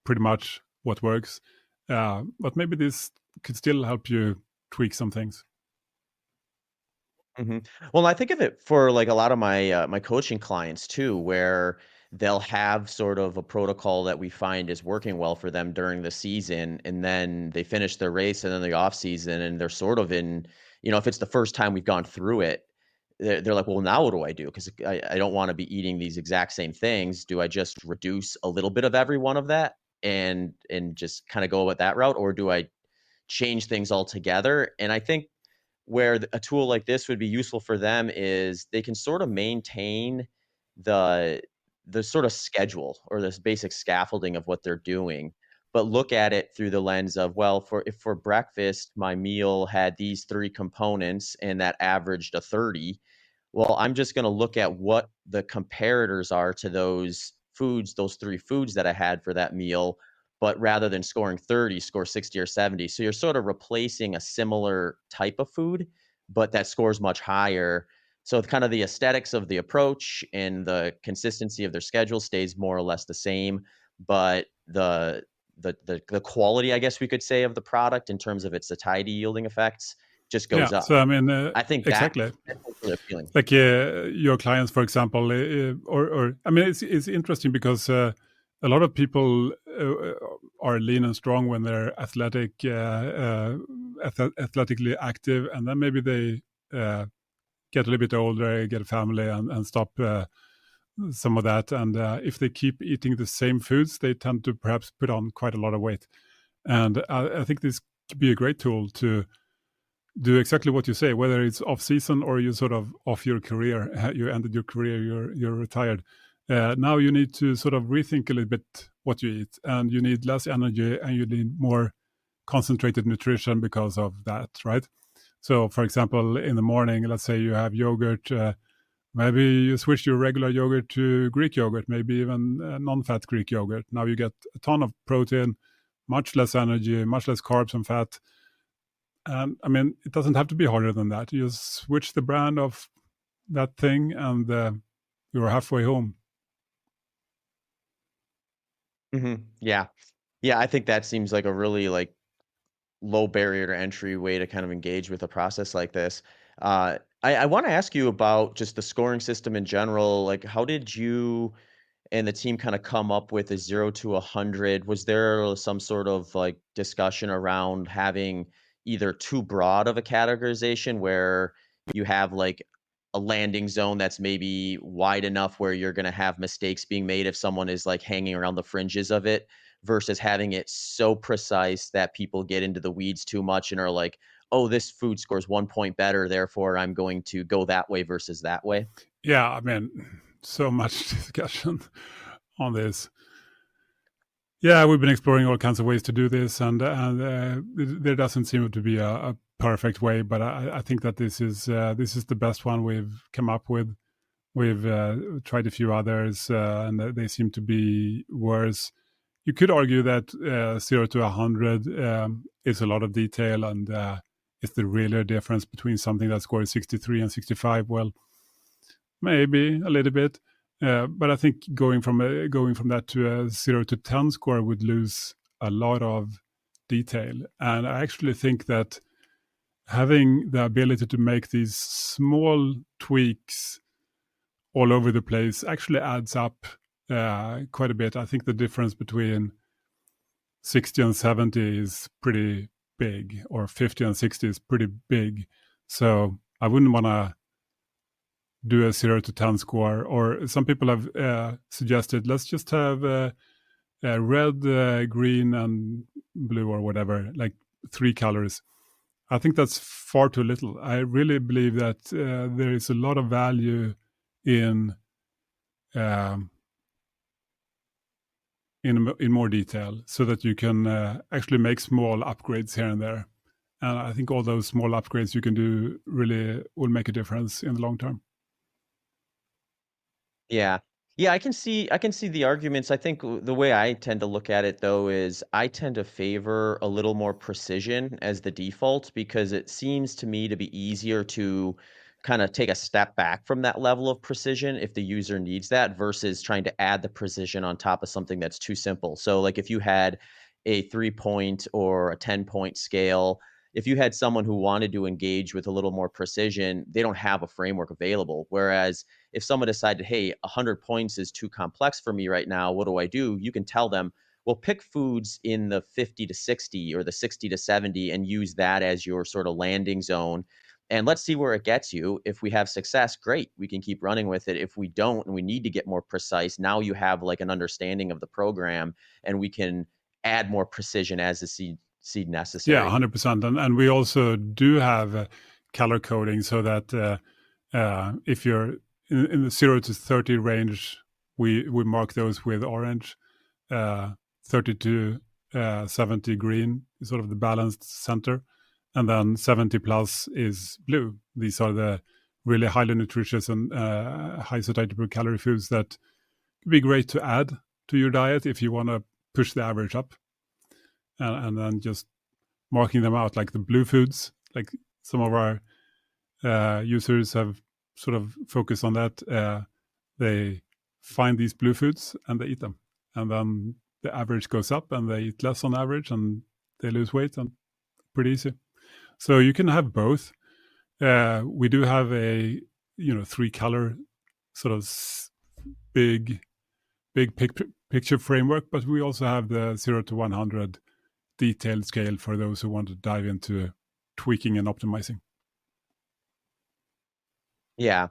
pretty much what works, but maybe this could still help you tweak some things. Mhm. Well, I think of it for like a lot of my coaching clients too, where they'll have sort of a protocol that we find is working well for them during the season, and then they finish their race and then the off season, and they're sort of in, if it's the first time we've gone through it, they're like, well, now what do I do? Because I don't want to be eating these exact same things. Do I just reduce a little bit of every one of that and just kind of go with that route, or do I change things altogether? And I think where a tool like this would be useful for them is they can sort of maintain the the sort of schedule or this basic scaffolding of what they're doing, but look at it through the lens of, well, for breakfast my meal had these three components and that averaged a 30. Well, I'm just going to look at what the comparators are to those foods, those three foods that I had for that meal, but rather than scoring 30, score 60 or 70. So you're sort of replacing a similar type of food, but that scores much higher. So kind of the aesthetics of the approach and the consistency of their schedule stays more or less the same, but the quality, I guess we could say, of the product in terms of its satiety yielding effects just Yeah, goes up. so I mean, I think exactly. that's really appealing. Like your clients, for example, or I mean, it's interesting because a lot of people are lean and strong when they're athletically active, and then maybe they get a little bit older, get a family, and stop some of that. And if they keep eating the same foods, they tend to perhaps put on quite a lot of weight. And I think this could be a great tool to do exactly what you say, whether it's off season or you sort of off your career, you ended your career, you're retired. Now you need to sort of rethink a little bit what you eat, and you need less energy and you need more concentrated nutrition because of that, right? So, for example, in the morning, let's say you have yogurt, maybe you switch your regular yogurt to Greek yogurt, maybe even non-fat Greek yogurt. Now you get a ton of protein, much less energy, much less carbs and fat. I mean, it doesn't have to be harder than that. You just switch the brand of that thing, and you're halfway home. Yeah. Yeah, I think that seems like a really like low barrier to entry way to kind of engage with a process like this. I want to ask you about just the scoring system in general. Like, how did you and the team kind of come up with a 0 to 100? Was there some sort of like discussion around having either too broad of a categorization where you have like a landing zone that's maybe wide enough where you're going to have mistakes being made if someone is like hanging around the fringes of it, versus having it so precise that people get into the weeds too much and are like, oh, this food scores 1 point better, therefore I'm going to go that way versus that way? Yeah, I mean, so much discussion on this. Yeah, we've been exploring all kinds of ways to do this, and there doesn't seem to be a perfect way. But I think that this is the best one we've come up with. We've tried a few others, and they seem to be worse. You could argue that 0 to 100 is a lot of detail, and is there really a difference between something that scores 63 and 65? Well, maybe a little bit. But I think going from that to a 0 to 10 score would lose a lot of detail. And I actually think that having the ability to make these small tweaks all over the place actually adds up quite a bit. I think the difference between 60 and 70 is pretty big, or 50 and 60 is pretty big. So I wouldn't want to do a 0 to 10 score. Or some people have suggested, let's just have red, green, and blue, or whatever, like 3 colors. I think that's far too little. I really believe that there is a lot of value in more detail, so that you can actually make small upgrades here and there. And I think all those small upgrades you can do really will make a difference in the long term. Yeah. Yeah, I can see the arguments. I think the way I tend to look at it though is I tend to favor a little more precision as the default, because it seems to me to be easier to kind of take a step back from that level of precision if the user needs that, versus trying to add the precision on top of something that's too simple. So like if you had a 3-point or a 10-point scale, if you had someone who wanted to engage with a little more precision, they don't have a framework available. Whereas if someone decided, hey, 100 points is too complex for me right now, what do? You can tell them, well, pick foods in the 50 to 60 or the 60 to 70 and use that as your sort of landing zone. And let's see where it gets you. If we have success, great, we can keep running with it. If we don't and we need to get more precise, now you have like an understanding of the program, and we can add more precision as the seed necessary. Yeah, 100%. And we also do have color coding, so that if you're in the 0 to 30 range, we mark those with orange. 30 to 70 green is sort of the balanced center. And then 70 plus is blue. These are the really highly nutritious and high satiety per calorie foods that would be great to add to your diet if you want to push the average up. And then just marking them out, like the blue foods, like some of our users have sort of focused on that. They find these blue foods and they eat them. And then the average goes up and they eat less on average and they lose weight, and pretty easy. So you can have both. We do have a 3-color sort of big picture framework, but we also have the 0 to 100 detailed scale for those who want to dive into tweaking and optimizing. Yeah.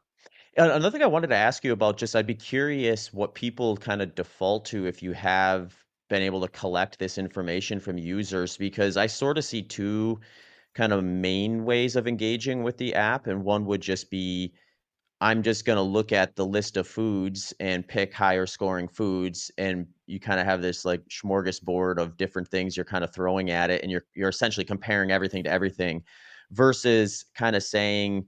Another thing I wanted to ask you about, just I'd be curious what people kind of default to if you have been able to collect this information from users, because I sort of see two kind of main ways of engaging with the app. And one would just be, I'm just going to look at the list of foods and pick higher scoring foods. And you kind of have this like smorgasbord of different things you're kind of throwing at it. And you're essentially comparing everything to everything, versus kind of saying,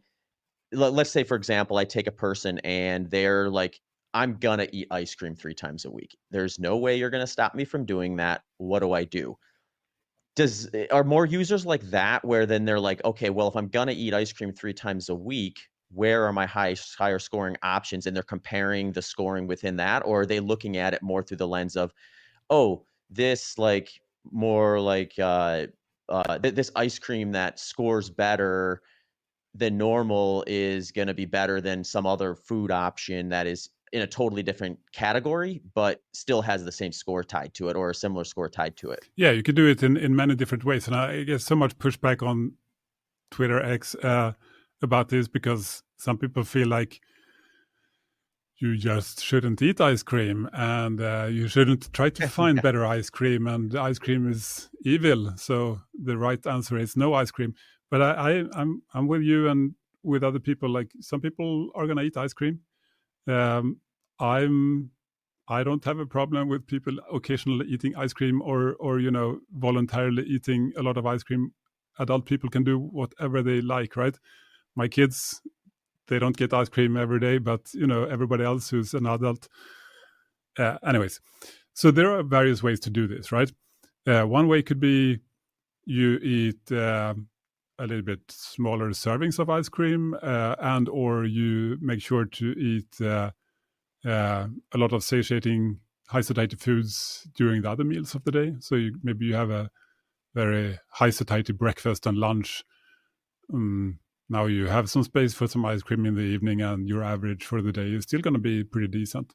let's say, for example, I take a person and they're like, I'm going to eat ice cream 3 times a week. There's no way you're going to stop me from doing that. What do? Are more users like that, where then they're like, okay, well, if I'm going to eat ice cream 3 times a week, where are my higher scoring options? And they're comparing the scoring within that, or are they looking at it more through the lens of, oh, this like more like this ice cream that scores better than normal is going to be better than some other food option that is in a totally different category, but still has the same score tied to it, or a similar score tied to it. Yeah, you could do it in many different ways. And I get so much pushback on Twitter X about this, because some people feel like you just shouldn't eat ice cream, and you shouldn't try to find better ice cream, and ice cream is evil. So the right answer is no ice cream. But I'm with you and with other people. Like, some people are gonna eat ice cream. I don't have a problem with people occasionally eating ice cream, or voluntarily eating a lot of ice cream. Adult people can do whatever they like, right? My kids, they don't get ice cream every day, but everybody else who's an adult. Anyways, so there are various ways to do this, right? One way could be you eat a little bit smaller servings of ice cream, and or you make sure to eat a lot of satiating, high satiety foods during the other meals of the day. So maybe you have a very high satiety breakfast and lunch. Now you have some space for some ice cream in the evening, and your average for the day is still going to be pretty decent.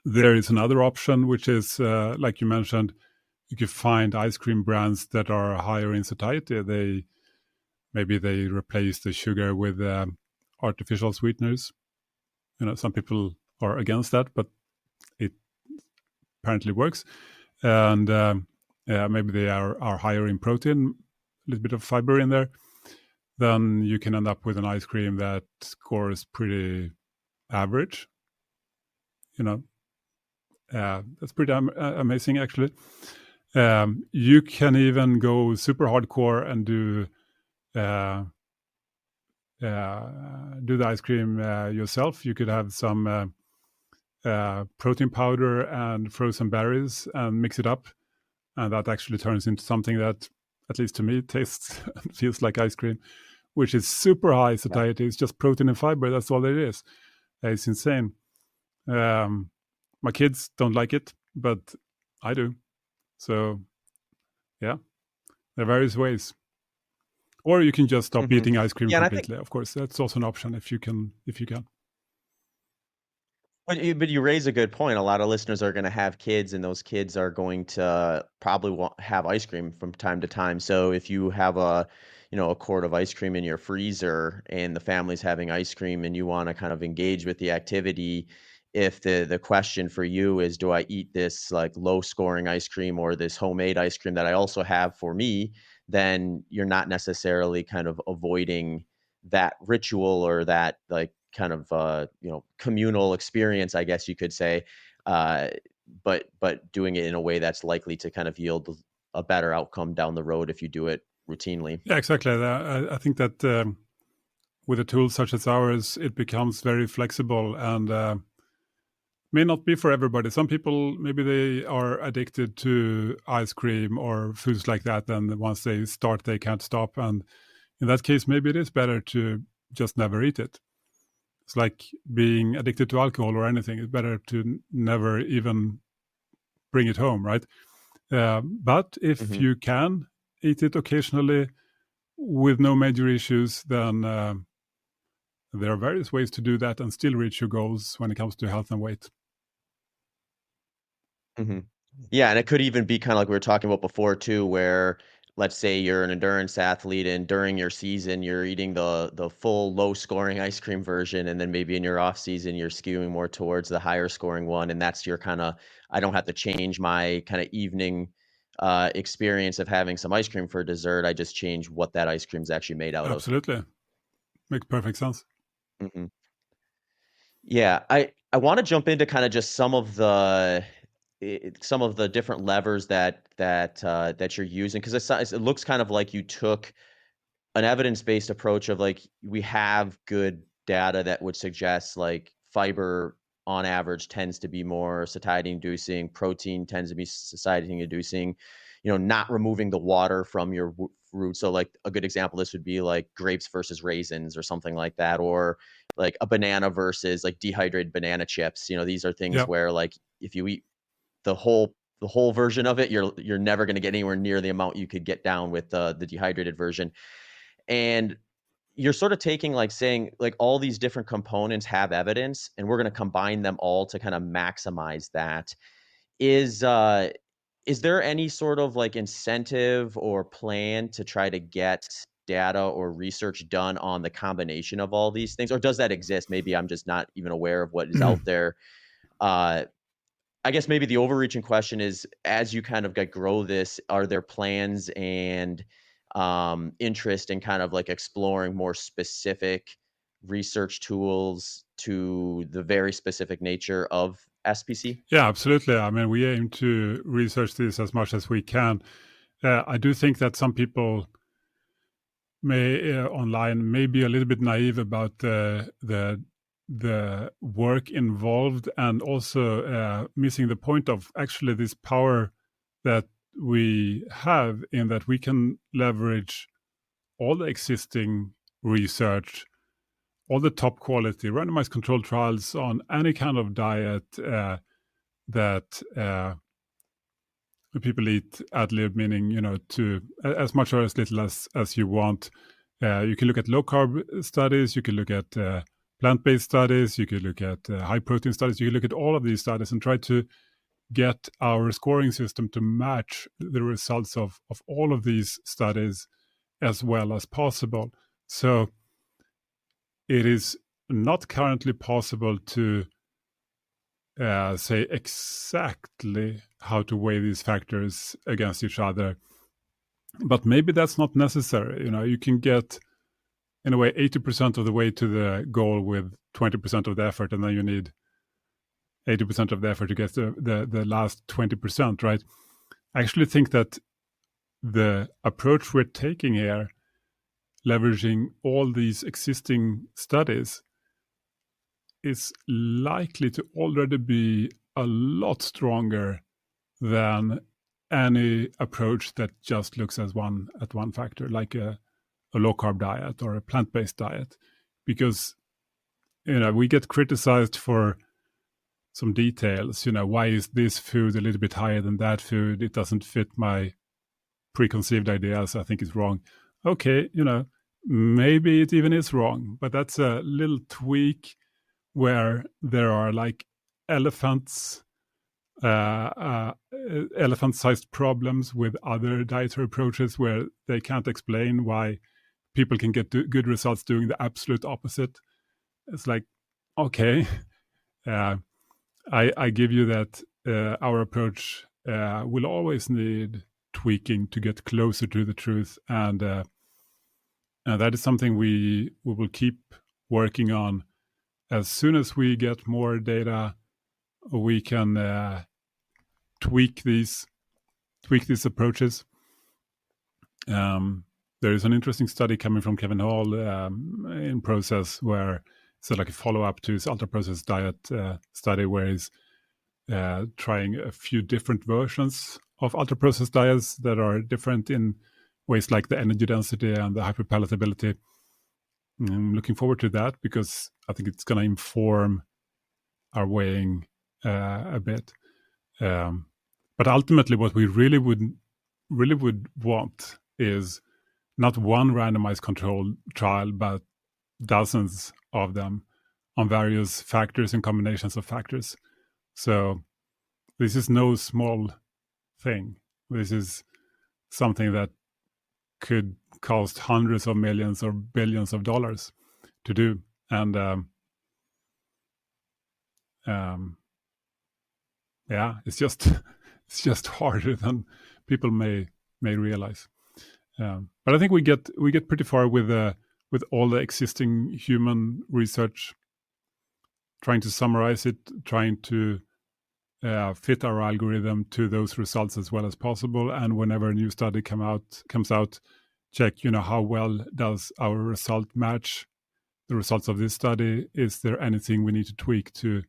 There is another option, which is, like you mentioned, you can find ice cream brands that are higher in satiety. Maybe they replace the sugar with artificial sweeteners. Some people are against that, but it apparently works. And maybe they are higher in protein, a little bit of fiber in there. Then you can end up with an ice cream that scores pretty average. That's pretty amazing, actually. You can even go super hardcore and do the ice cream yourself. You could have some protein powder and frozen berries and mix it up, and that actually turns into something that, at least to me, tastes and feels like ice cream, which is super high satiety. It's just protein and fiber. That's all it is. It's insane. My kids don't like it, but I do. So, yeah, there are various ways. Or you can just stop eating ice cream completely. Of course, that's also an option if you can. But you raise a good point. A lot of listeners are going to have kids, and those kids are going to probably have ice cream from time to time. So if you have a quart of ice cream in your freezer, and the family's having ice cream, and you want to kind of engage with the activity, if the question for you is, do I eat this like low scoring ice cream or this homemade ice cream that I also have for me, then you're not necessarily kind of avoiding that ritual or that like kind of communal experience, I guess you could say, but doing it in a way that's likely to kind of yield a better outcome down the road if you do it routinely. Yeah, exactly. I think that with a tool such as ours, it becomes very flexible and may not be for everybody. Some people, maybe they are addicted to ice cream or foods like that, and once they start, they can't stop. And in that case, maybe it is better to just never eat it. It's like being addicted to alcohol or anything. It's better to never even bring it home, right? But if you can eat it occasionally with no major issues, then there are various ways to do that and still reach your goals when it comes to health and weight. Yeah, and it could even be kind of like we were talking about before too, where let's say you're an endurance athlete and during your season you're eating the full low scoring ice cream version, and then maybe in your off season you're skewing more towards the higher scoring one, and that's your kind of, I don't have to change my kind of evening experience of having some ice cream for dessert. I just change what that ice cream is actually made out of. Absolutely. Makes perfect sense. Yeah, I want to jump into kind of just some of the different levers that you're using, because it looks kind of like you took an evidence-based approach of like, we have good data that would suggest like fiber on average tends to be more satiety inducing, protein tends to be satiety inducing, not removing the water from your fruit. So like a good example of this would be like grapes versus raisins or something like that, or like a banana versus like dehydrated banana chips. These are things where like if you eat the whole version of it, you're never going to get anywhere near the amount you could get down with the dehydrated version. And you're sort of taking like saying like all these different components have evidence, and we're going to combine them all to kind of maximize that. Is there any sort of like incentive or plan to try to get data or research done on the combination of all these things, or does that exist? Maybe I'm just not even aware of what is out there. I guess maybe the overreaching question is, as you kind of grow this, are there plans and interest in kind of like exploring more specific research tools to the very specific nature of SPC? Yeah, absolutely. I mean, we aim to research this as much as we can. I do think that some people online may be a little bit naive about the work involved, and also missing the point of actually this power that we have in that we can leverage all the existing research all the top quality randomized controlled trials on any kind of diet that people eat ad lib, meaning, to as much or as little as you want. You can look at low carb studies, you can look at plant-based studies, you can look at high protein studies, you can look at all of these studies and try to get our scoring system to match the results of all of these studies as well as possible. So it is not currently possible to say exactly how to weigh these factors against each other. But maybe that's not necessary. You can get, in a way, 80% of the way to the goal with 20% of the effort, and then you need 80% of the effort to get the last 20%, right? I actually think that the approach we're taking here, leveraging all these existing studies, is likely to already be a lot stronger than any approach that just looks at one factor, like a low carb diet or a plant-based diet, because we get criticized for some details. Why is this food a little bit higher than that food? It doesn't fit my preconceived ideas. I think it's wrong. Okay, maybe it even is wrong, but that's a little tweak where there are like elephant-sized problems with other dietary approaches where they can't explain why people can get good results doing the absolute opposite. It's like, okay, I give you that our approach will always need tweaking to get closer to the truth, and that is something we will keep working on. As soon as we get more data, we can tweak these approaches. There is an interesting study coming from Kevin Hall in Process, where it's like a follow-up to his ultra-processed diet study, where he's trying a few different versions of ultra-processed diets that are different in ways like the energy density and the hyperpalatability. I'm looking forward to that because I think it's going to inform our weighing a bit. But ultimately, what we really would want is not one randomized controlled trial, but dozens of them on various factors and combinations of factors. So this is no small thing. This is something that could cost hundreds of millions or billions of dollars to do. And it's just harder than people may realize. But I think we get pretty far with all the existing human research, trying to summarize it, trying to fit our algorithm to those results as well as possible. And whenever a new study comes out, check, how well does our result match the results of this study? Is there anything we need to tweak to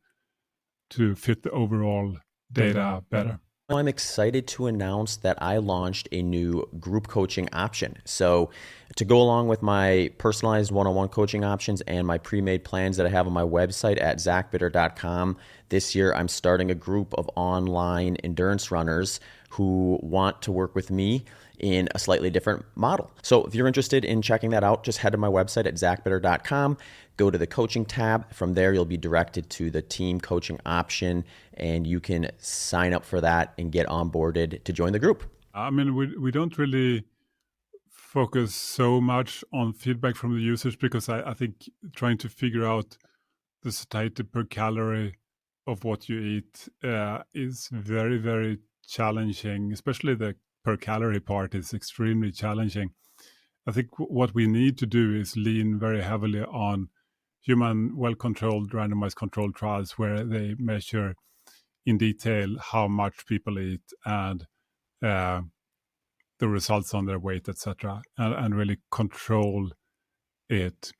fit the overall data better? Well, I'm excited to announce that I launched a new group coaching option. So to go along with my personalized one-on-one coaching options and my pre-made plans that I have on my website at zachbitter.com, this year I'm starting a group of online endurance runners who want to work with me in a slightly different model. So if you're interested in checking that out, just head to my website at zachbitter.com, go to the coaching tab. From there, you'll be directed to the team coaching option, and you can sign up for that and get onboarded to join the group. I mean, we don't really focus so much on feedback from the users because I think trying to figure out the satiety per calorie of what you eat is very, very challenging, especially the per calorie part is extremely challenging. I think what we need to do is lean very heavily on human, well-controlled, randomized controlled trials where they measure in detail how much people eat and the results on their weight, etc., and really control it.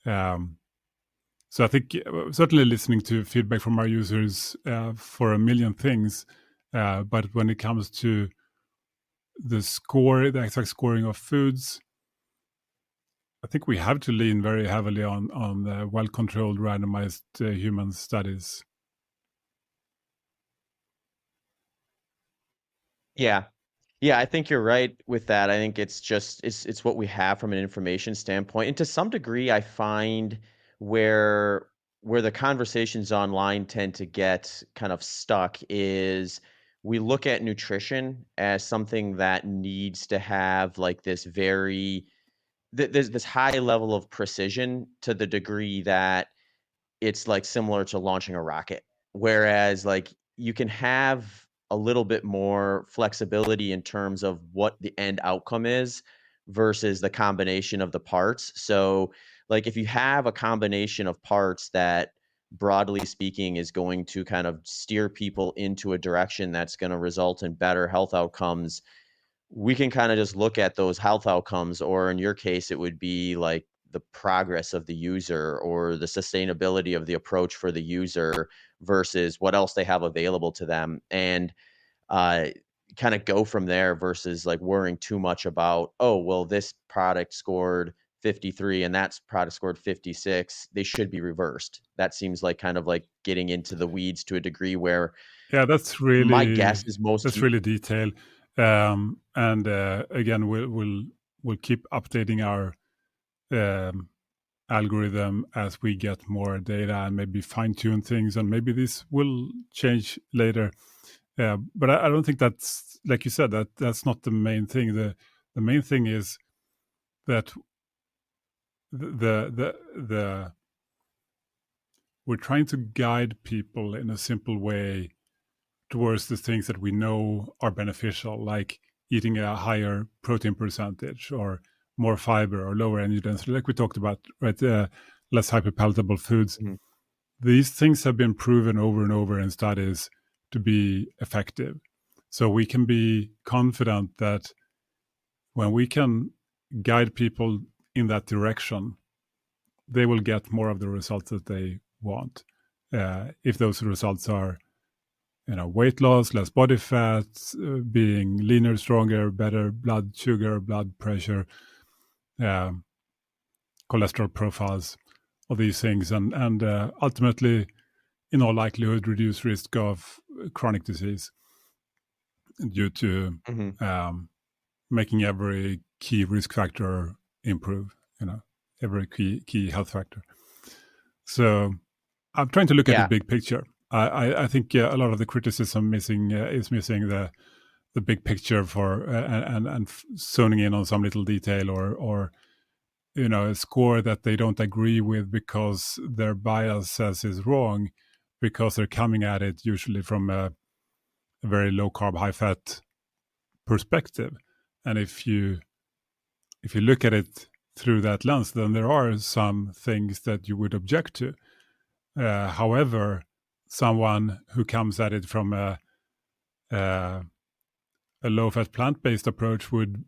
So I think certainly listening to feedback from our users for a million things, but when it comes to the exact scoring of foods, I think we have to lean very heavily on well-controlled randomized human studies. Yeah. Yeah, I think you're right with that. I think it's what we have from an information standpoint. And to some degree, I find where the conversations online tend to get kind of stuck is we look at nutrition as something that needs to have like this there's this high level of precision to the degree that it's like similar to launching a rocket. Whereas like you can have a little bit more flexibility in terms of what the end outcome is versus the combination of the parts. So like if you have a combination of parts that broadly speaking is going to kind of steer people into a direction that's going to result in better health outcomes, we can kind of just look at those health outcomes, or in your case, it would be like the progress of the user or the sustainability of the approach for the user versus what else they have available to them. And uh, kind of go from there versus like worrying too much about, oh, well, this product scored 53 and that product scored 56. They should be reversed. That seems like kind of like getting into the weeds to a degree where Yeah, that's my really guess is most. detailed. And again, we'll keep updating our um, algorithm as we get more data and maybe fine tune things, and maybe this will change later. But I don't think that's, like you said, that's not the main thing. The main thing is that the we're trying to guide people in a simple way towards the things that we know are beneficial, like eating a higher protein percentage or more fiber or lower energy density, like we talked about, right? Less hyperpalatable foods. Mhm. These things have been proven over and over in studies to be effective. So we can be confident that when we can guide people in that direction, they will get more of the results that they want. If those results are, weight loss, less body fat, being leaner, stronger, better blood sugar, blood pressure, um, cholesterol profiles, all these things, and ultimately, in all likelihood, reduce risk of chronic disease due to Mhm. making every key risk factor improve. Every key health factor. So I'm trying to look at the Yeah. big picture. I think a lot of the criticism is missing the big picture for and zoning in on some little detail or a score that they don't agree with because their bias says is wrong, because they're coming at it usually from a very low carb, high fat perspective. And if you look at it through that lens, then there are some things that you would object to. However, someone who comes at it from a low-fat plant-based approach would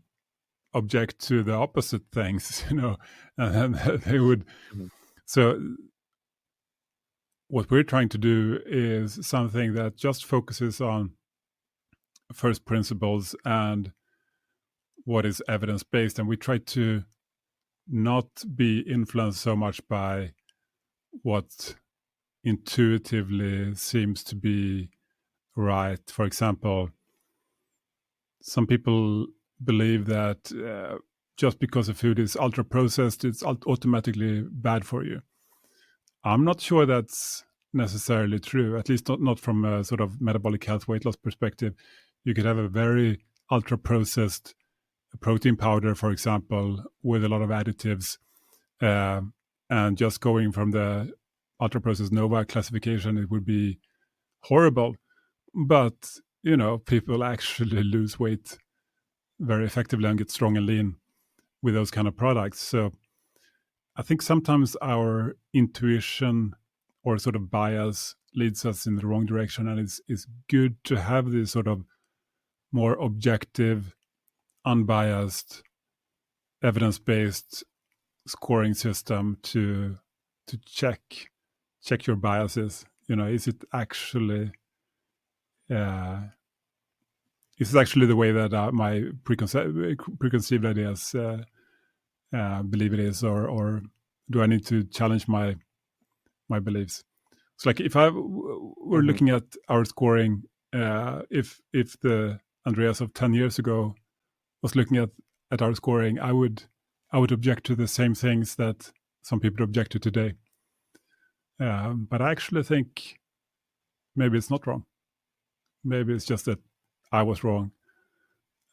object to the opposite things, and they would. Mhm. So what we're trying to do is something that just focuses on first principles and what is evidence-based, and we try to not be influenced so much by what intuitively seems to be right. For example, some people believe that just because a food is ultra processed, it's automatically bad for you. I'm not sure that's necessarily true, at least not from a sort of metabolic health weight loss perspective. You could have a very ultra processed protein powder, for example, with a lot of additives, uh, and just going from the ultra processed Nova classification, it would be horrible. But people actually lose weight very effectively and get strong and lean with those kind of products. So I think sometimes our intuition or sort of bias leads us in the wrong direction, and it's good to have this sort of more objective, unbiased, evidence-based scoring system to check your biases. Is it actually uh, is it actually the way that my preconceived ideas believe it is, or do I need to challenge my beliefs? It's like if we're looking at our scoring, if the Andreas of 10 years ago was looking at our scoring, I would object to the same things that some people object to today. But I actually think maybe it's not wrong. Maybe it's just that I was wrong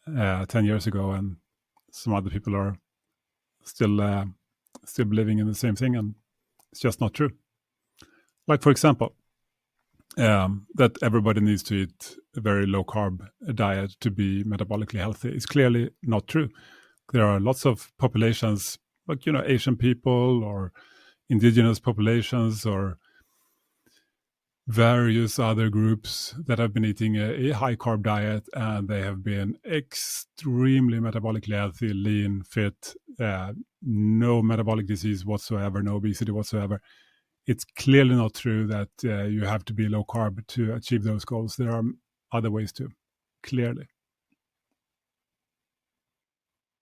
10 years ago, and some other people are still believing in the same thing, and it's just not true. Like, for example, that everybody needs to eat a very low-carb diet to be metabolically healthy is clearly not true. There are lots of populations, like, Asian people or indigenous populations or various other groups that have been eating a high-carb diet, and they have been extremely metabolically healthy, lean, fit, no metabolic disease whatsoever, no obesity whatsoever. It's clearly not true that you have to be low carb to achieve those goals. There are other ways too, clearly.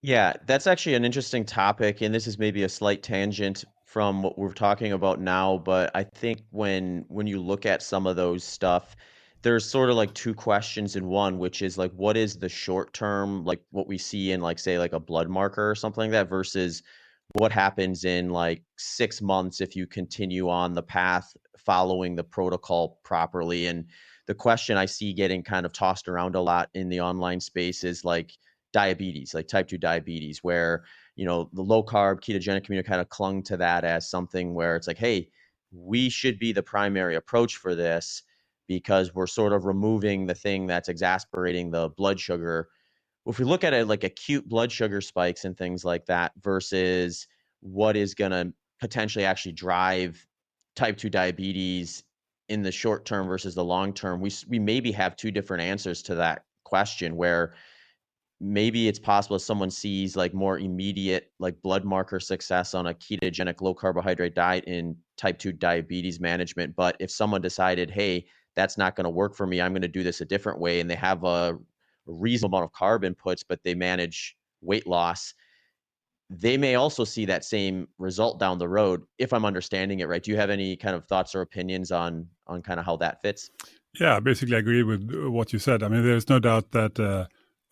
Yeah, that's actually an interesting topic, and this is maybe a slight tangent from what we're talking about now, but I think when you look at some of those stuff, there's sort of like two questions in one, which is like, what is the short term, like what we see in, like, say, like a blood marker or something like that, versus what happens in like 6 months if you continue on the path following the protocol properly. And the question I see getting kind of tossed around a lot in the online space is like diabetes, like type 2 diabetes, where, the low carb ketogenic community kind of clung to that as something where it's like, hey, we should be the primary approach for this because we're sort of removing the thing that's exasperating the blood sugar. If we look at it like acute blood sugar spikes and things like that versus what is going to potentially actually drive type 2 diabetes in the short term versus the long term, we maybe have two different answers to that question, where maybe it's possible someone sees like more immediate like blood marker success on a ketogenic low carbohydrate diet in type 2 diabetes management. But if someone decided, hey, that's not going to work for me, I'm going to do this a different way, and they have a reasonable amount of carb inputs, but they manage weight loss, they may also see that same result down the road, if I'm understanding it right. Do you have any kind of thoughts or opinions on kind of how that fits? Yeah, basically I agree with what you said. I mean, there's no doubt that a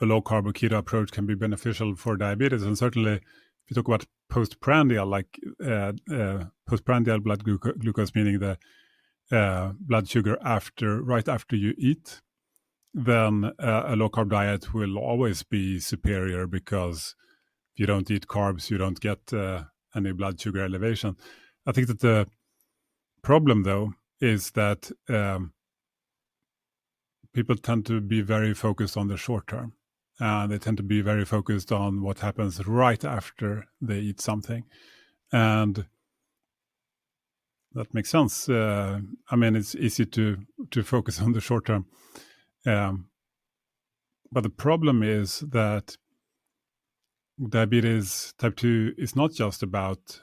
low-carb or keto approach can be beneficial for diabetes. And certainly, if you talk about postprandial, like postprandial blood glucose, meaning the blood sugar right after you eat, then a low-carb diet will always be superior, because if you don't eat carbs, you don't get any blood sugar elevation. I think that the problem, though, is that people tend to be very focused on the short term. They tend to be very focused on what happens right after they eat something. And that makes sense. I mean, it's easy to focus on the short term. But the problem is that diabetes type 2 is not just about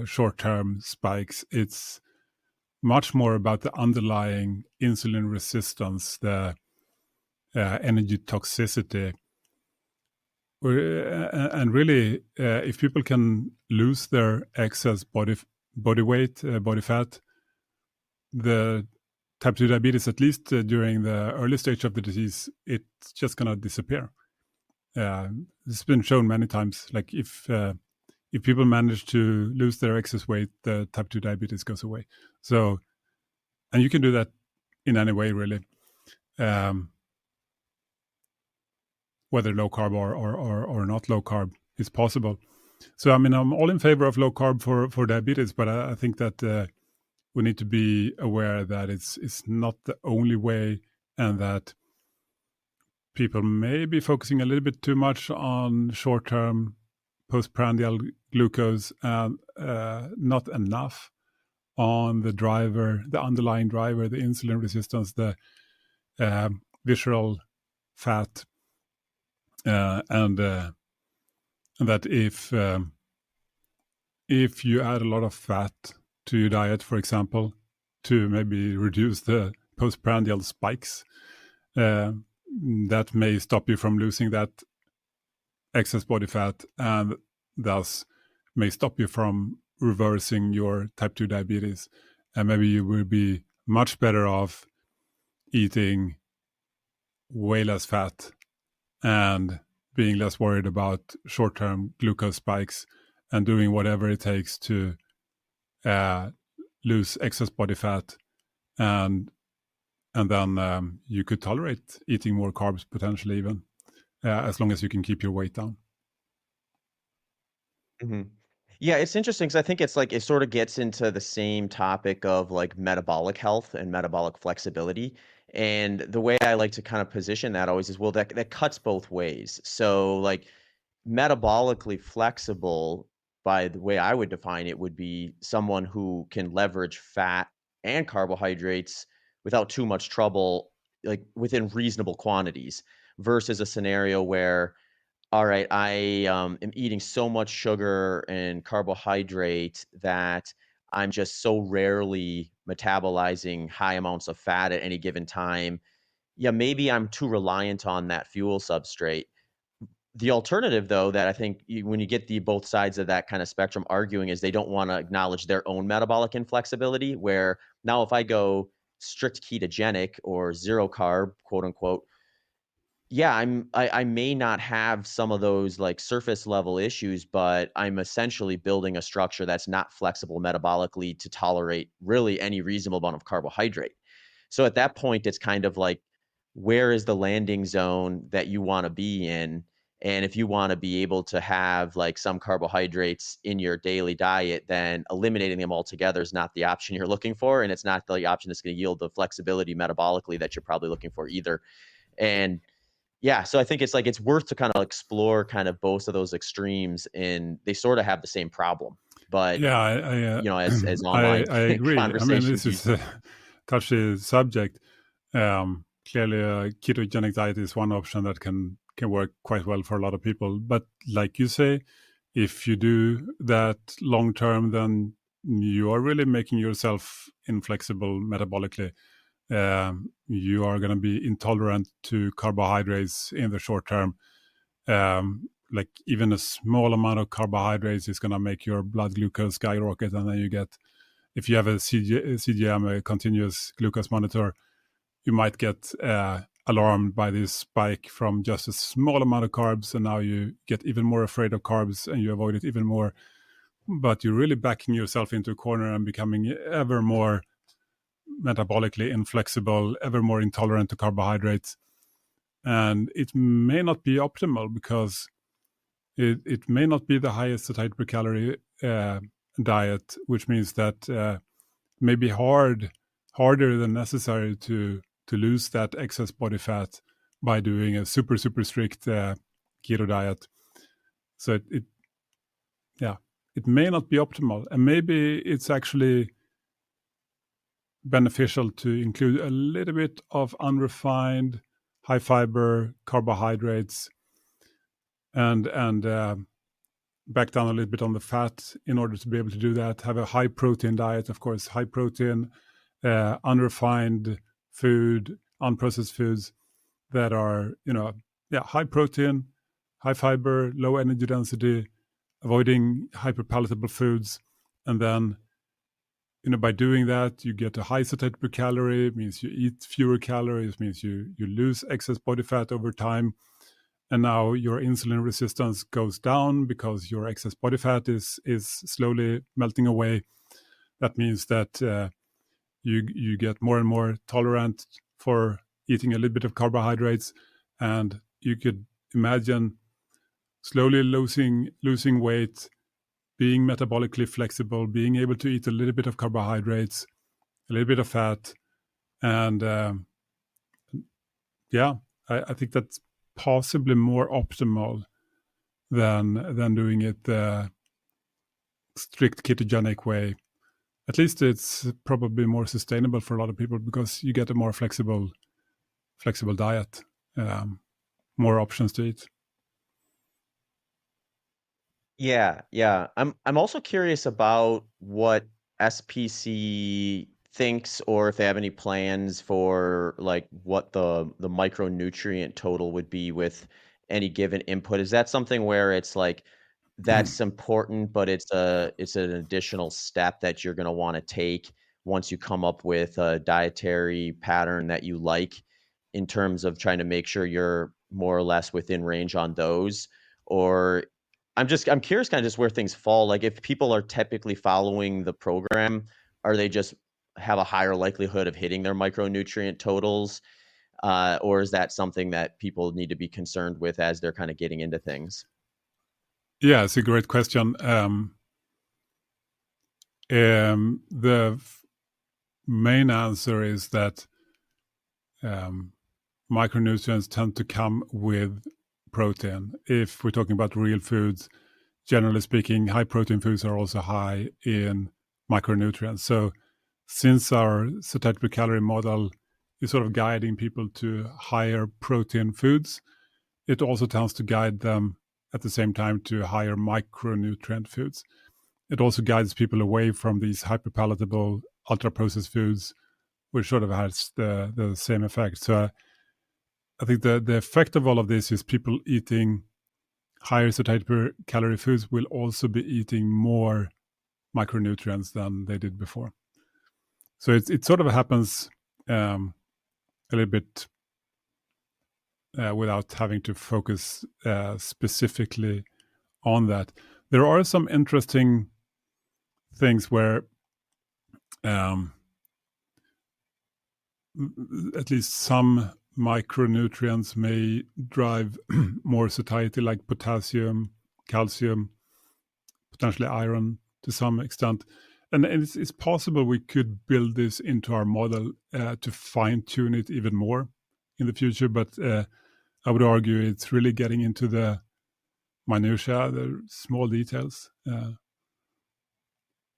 short-term spikes. It's much more about the underlying insulin resistance, the energy toxicity. And really, if people can lose their excess body weight, body fat, the type 2 diabetes, at least during the early stage of the disease, it's just going to disappear. It's been shown many times, like if people manage to lose their excess weight, the type 2 diabetes goes away. So, and you can do that in any way, really, whether low carb or not low carb is possible. So, I mean, I'm all in favor of low carb for diabetes, but I think that we need to be aware that it's not the only way, and that people may be focusing a little bit too much on short-term postprandial glucose and not enough on the driver, the underlying driver, the insulin resistance, the visceral fat, and that if you add a lot of fat to your diet, for example, to maybe reduce the postprandial spikes, that may stop you from losing that excess body fat, and thus may stop you from reversing your type 2 diabetes. And maybe you will be much better off eating way less fat and being less worried about short-term glucose spikes and doing whatever it takes to lose excess body fat, and then you could tolerate eating more carbs potentially, even as long as you can keep your weight down. Hmm. Yeah, it's interesting because I think it's like it sort of gets into the same topic of like metabolic health and metabolic flexibility. And the way I like to kind of position that always is, well, that cuts both ways. So like metabolically flexible, by the way I would define it, would be someone who can leverage fat and carbohydrates without too much trouble, like within reasonable quantities, versus a scenario where, all right, I am eating so much sugar and carbohydrate that I'm just so rarely metabolizing high amounts of fat at any given time. Yeah, maybe I'm too reliant on that fuel substrate. The alternative, though, that I think when you get the both sides of that kind of spectrum arguing, is they don't want to acknowledge their own metabolic inflexibility. Where now, if I go strict ketogenic or zero carb, quote unquote, yeah, I may not have some of those like surface level issues, but I'm essentially building a structure that's not flexible metabolically to tolerate really any reasonable amount of carbohydrate. So at that point, it's kind of like, where is the landing zone that you want to be in? And if you want to be able to have like some carbohydrates in your daily diet, then eliminating them altogether is not the option you're looking for. And it's not the option that's going to yield the flexibility metabolically that you're probably looking for either. And yeah, so I think it's like it's worth to kind of explore kind of both of those extremes, and they sort of have the same problem. But Yeah, as I online agree. I mean, this conversations is used to. a touchy subject. Clearly, a ketogenic diet is one option that can work quite well for a lot of people. But like you say, if you do that long term, then you are really making yourself inflexible metabolically. You are going to be intolerant to carbohydrates in the short term. Like even a small amount of carbohydrates is going to make your blood glucose skyrocket, and then you get, if you have a CGM, a continuous glucose monitor, you might get alarmed by this spike from just a small amount of carbs, and now you get even more afraid of carbs and you avoid it even more. But you're really backing yourself into a corner and becoming ever more metabolically inflexible, ever more intolerant to carbohydrates. And it may not be optimal because it may not be the highest satiety per calorie diet, which means that may be harder than necessary to lose that excess body fat by doing a super strict keto diet. So it may not be optimal, and maybe it's actually beneficial to include a little bit of unrefined, high fiber carbohydrates, and back down a little bit on the fat in order to be able to do that. Have a high protein diet, of course, high protein, unrefined food, unprocessed foods that are, high protein, high fiber, low energy density, avoiding hyperpalatable foods. And then, by doing that, you get a high satiety per calorie. It means you eat fewer calories. It means you lose excess body fat over time. And now your insulin resistance goes down because your excess body fat is slowly melting away. That means that you get more and more tolerant for eating a little bit of carbohydrates, and you could imagine slowly losing weight, being metabolically flexible, being able to eat a little bit of carbohydrates, a little bit of fat, and I think that's possibly more optimal than doing it the strict ketogenic way. At least it's probably more sustainable for a lot of people because you get a more flexible diet, more options to eat. Yeah. I'm also curious about what SPC thinks, or if they have any plans for like what the micronutrient total would be with any given input. Is that something where it's like that's important, but it's an additional step that you're going to want to take once you come up with a dietary pattern that you like, in terms of trying to make sure you're more or less within range on those. Or I'm curious kind of just where things fall. Like, if people are typically following the program, are they just have a higher likelihood of hitting their micronutrient totals? Or is that something that people need to be concerned with as they're kind of getting into things? Yeah, it's a great question. The main answer is that micronutrients tend to come with protein. If we're talking about real foods, generally speaking, high protein foods are also high in micronutrients. So since our satiety per calorie model is sort of guiding people to higher protein foods, it also tends to guide them at the same time to higher micronutrient foods. It also guides people away from these hyperpalatable, ultra-processed foods, which sort of has the same effect. So I think the effect of all of this is people eating higher satiety per calorie foods will also be eating more micronutrients than they did before. So it sort of happens a little bit without having to focus specifically on that. There are some interesting things where at least some micronutrients may drive more satiety, like potassium, calcium, potentially iron to some extent. And it's possible we could build this into our model to fine tune it even more in the future. But I would argue it's really getting into the minutia, the small details.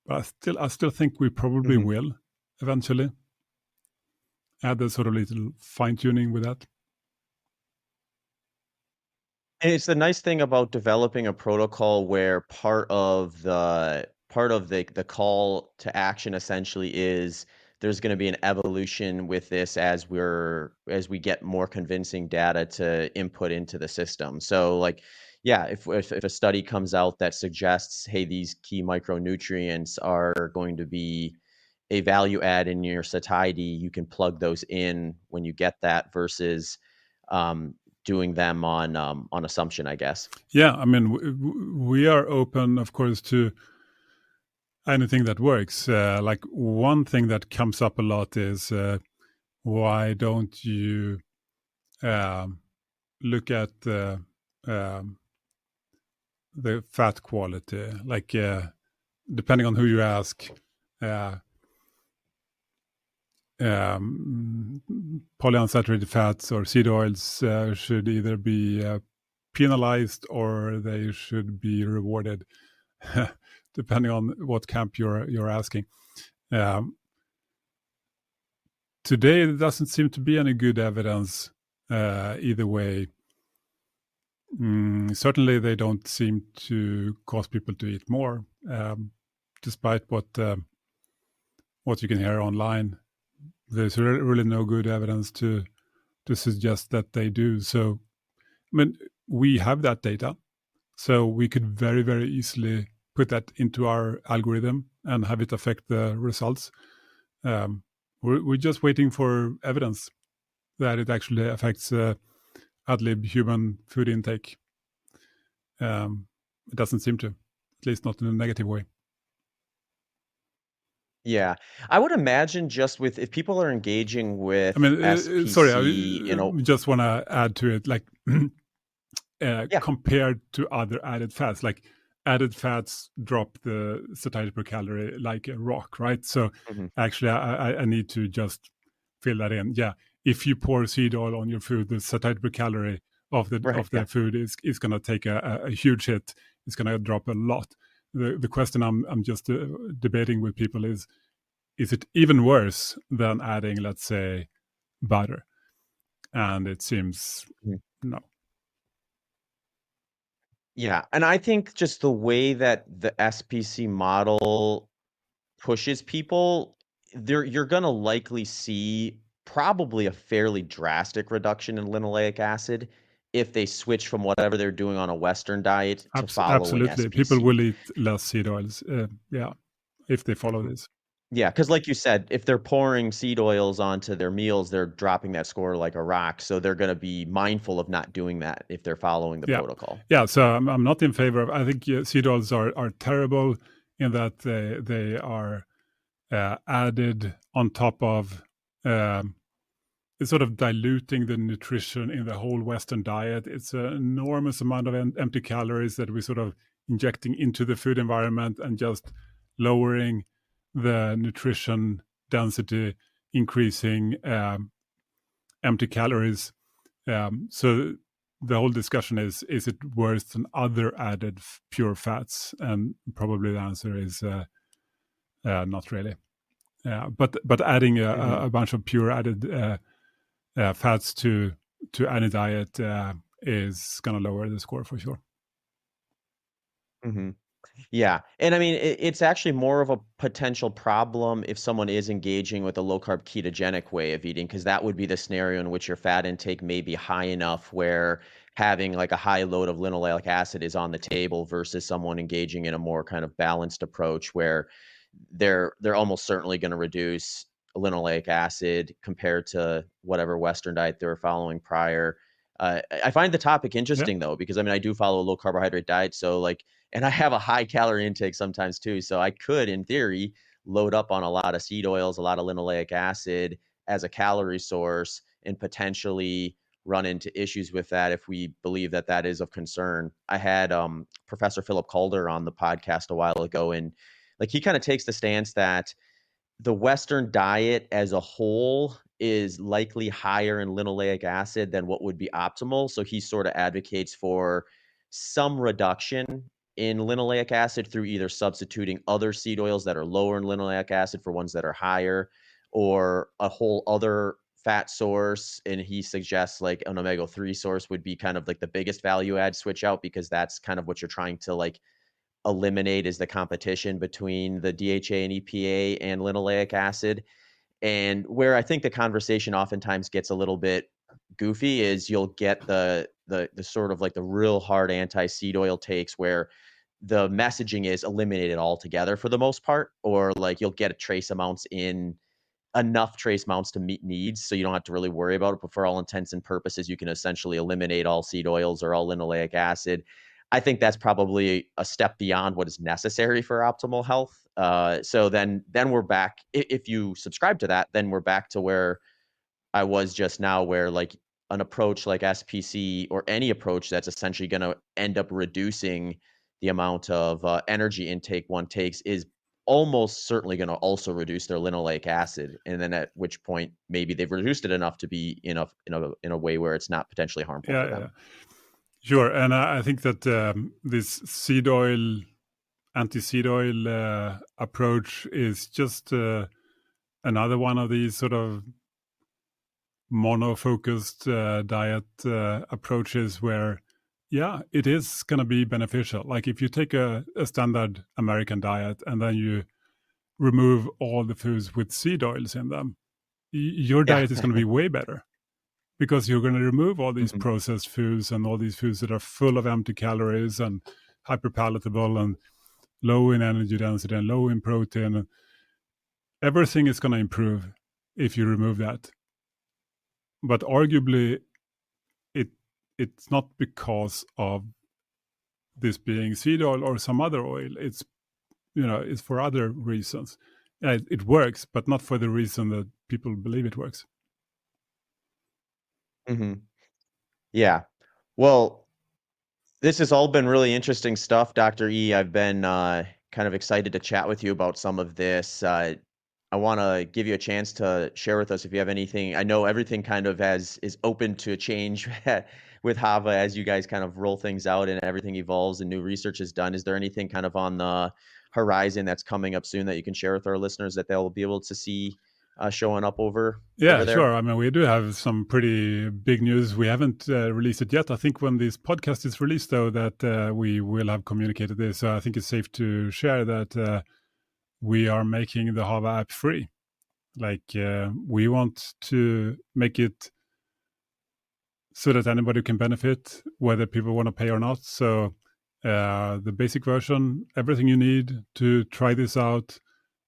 But I still think we probably will eventually add a sort of little fine tuning with that. And it's the nice thing about developing a protocol where part of the call to action essentially is there's going to be an evolution with this as we get more convincing data to input into the system. So, like, yeah, if a study comes out that suggests, hey, these key micronutrients are going to be a value add in your satiety, you can plug those in when you get that, versus doing them on assumption, I guess. Yeah, I mean, we are open, of course, to anything that works. Like one thing that comes up a lot is why don't you look at the fat quality? Like depending on who you ask, polyunsaturated fats or seed oils should either be penalized or they should be rewarded, depending on what camp you're asking. Today, there doesn't seem to be any good evidence either way. Certainly, they don't seem to cause people to eat more, despite what you can hear online. There's really no good evidence to suggest that they do. So, I mean, we have that data, so we could very, very easily put that into our algorithm and have it affect the results. We're just waiting for evidence that it actually affects ad lib human food intake. It doesn't seem to, at least not in a negative way. Yeah, I would imagine just with if people are engaging with I mean, sorry, SPC, I just want to add to it, like yeah, compared to other added fats, like added fats drop the satiety per calorie like a rock, right? So actually, I need to just fill that in. Yeah, if you pour seed oil on your food, the satiety per calorie of the right, yeah, food is going to take a huge hit. It's going to drop a lot. The question I'm just debating with people is it even worse than adding, let's say, butter? And it seems no. yeah. And I think just the way that the SPC model pushes people, you're going to likely see probably a fairly drastic reduction in linoleic acid if they switch from whatever they're doing on a Western diet to following Absolutely. People SPC. will eat less seed oils, if they follow this. Yeah, because like you said, if they're pouring seed oils onto their meals, they're dropping that score like a rock. So they're going to be mindful of not doing that if they're following the protocol. Yeah, so I'm not in favor of. I think seed oils are terrible in that they are added on top of. It's sort of diluting the nutrition in the whole Western diet. It's an enormous amount of empty calories that we're sort of injecting into the food environment and just lowering the nutrition density, increasing empty calories. So the whole discussion is it worse than other added pure fats? And probably the answer is not really. But adding a bunch of pure added fats to any diet is going to lower the score for sure. Mm-hmm. Yeah. And I mean, it's actually more of a potential problem if someone is engaging with a low carb ketogenic way of eating, because that would be the scenario in which your fat intake may be high enough where having like a high load of linoleic acid is on the table versus someone engaging in a more kind of balanced approach where they're almost certainly going to reduce linoleic acid compared to whatever Western diet they were following prior. I find the topic interesting though, because I mean, I do follow a low carbohydrate diet. So like, and I have a high calorie intake sometimes too. So I could, in theory, load up on a lot of seed oils, a lot of linoleic acid as a calorie source, and potentially run into issues with that if we believe that that is of concern. I had Professor Philip Calder on the podcast a while ago, and like he kind of takes the stance that the Western diet as a whole is likely higher in linoleic acid than what would be optimal. So he sort of advocates for some reduction in linoleic acid through either substituting other seed oils that are lower in linoleic acid for ones that are higher, or a whole other fat source. And he suggests like an omega-3 source would be kind of like the biggest value add switch out, because that's kind of what you're trying to like eliminate is the competition between the DHA and EPA and linoleic acid. And where I think the conversation oftentimes gets a little bit goofy is you'll get the sort of like the real hard anti-seed oil takes where the messaging is eliminated altogether for the most part, or like you'll get a trace amounts in enough trace amounts to meet needs, so you don't have to really worry about it. But for all intents and purposes, you can essentially eliminate all seed oils or all linoleic acid. I think that's probably a step beyond what is necessary for optimal health. So then we're back. If you subscribe to that, then we're back to where I was just now, where like an approach like SPC or any approach that's essentially going to end up reducing the amount of energy intake one takes is almost certainly going to also reduce their linoleic acid, and then at which point maybe they've reduced it enough to be in a way where it's not potentially harmful for them. Sure, and I think that this seed oil, anti-seed oil approach is just another one of these sort of mono-focused diet approaches where, it is going to be beneficial. Like if you take a standard American diet and then you remove all the foods with seed oils in them, your diet is going to be way better, because you're going to remove all these processed foods and all these foods that are full of empty calories and hyperpalatable and low in energy density and low in protein. And everything is going to improve if you remove that. But arguably, it's not because of this being seed oil or some other oil. It's for other reasons. It works, but not for the reason that people believe it works. Mm-hmm. Yeah. Well, this has all been really interesting stuff, Dr. E. I've been kind of excited to chat with you about some of this. I want to give you a chance to share with us if you have anything. I know everything kind of is open to change with Hava as you guys kind of roll things out and everything evolves and new research is done. Is there anything kind of on the horizon that's coming up soon that you can share with our listeners that they'll be able to see showing up over there? Sure. I mean, we do have some pretty big news. We haven't released it yet. I think when this podcast is released, though, that we will have communicated this. So I think it's safe to share that we are making the Hava app free. Like we want to make it so that anybody can benefit, whether people want to pay or not. So the basic version, everything you need to try this out,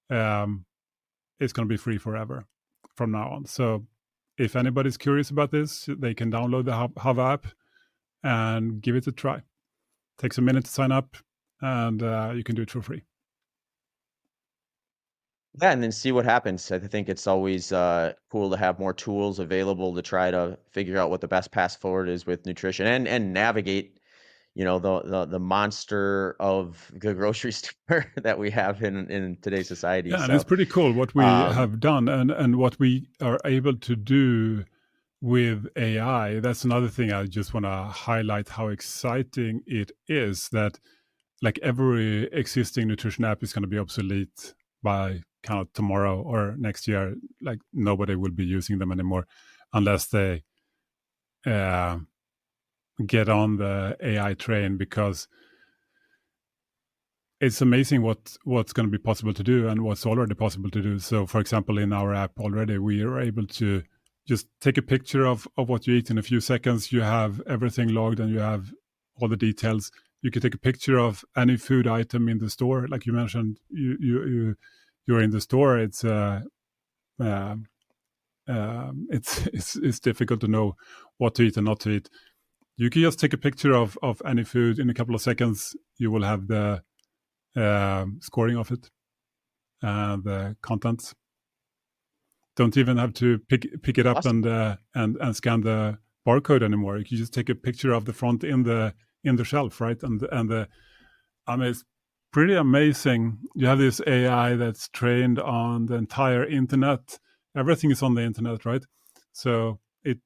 it's going to be free forever from now on. So if anybody's curious about this, they can download the Hava app and give it a try. Takes a minute to sign up, and you can do it for free. Yeah, and then see what happens. I think it's always cool to have more tools available to try to figure out what the best path forward is with nutrition and navigate, the monster of the grocery store that we have in today's society. Yeah, and so it's pretty cool what we have done and what we are able to do with AI. That's another thing I just want to highlight, how exciting it is that like every existing nutrition app is going to be obsolete by kind of tomorrow or next year. Like nobody will be using them anymore unless they get on the AI train, because it's amazing what's going to be possible to do and what's already possible to do. So for example, in our app already, we are able to just take a picture of what you eat in a few seconds. You have everything logged and you have all the details. You can take a picture of any food item in the store. Like you mentioned, you're in the store. It's difficult to know what to eat and not to eat. You can just take a picture of any food in a couple of seconds. You will have the scoring of it, the contents. Don't even have to pick it up awesome. and scan the barcode anymore. You can just take a picture of the front in the shelf, right? It's pretty amazing. You have this AI that's trained on the entire internet. Everything is on the internet, right? So it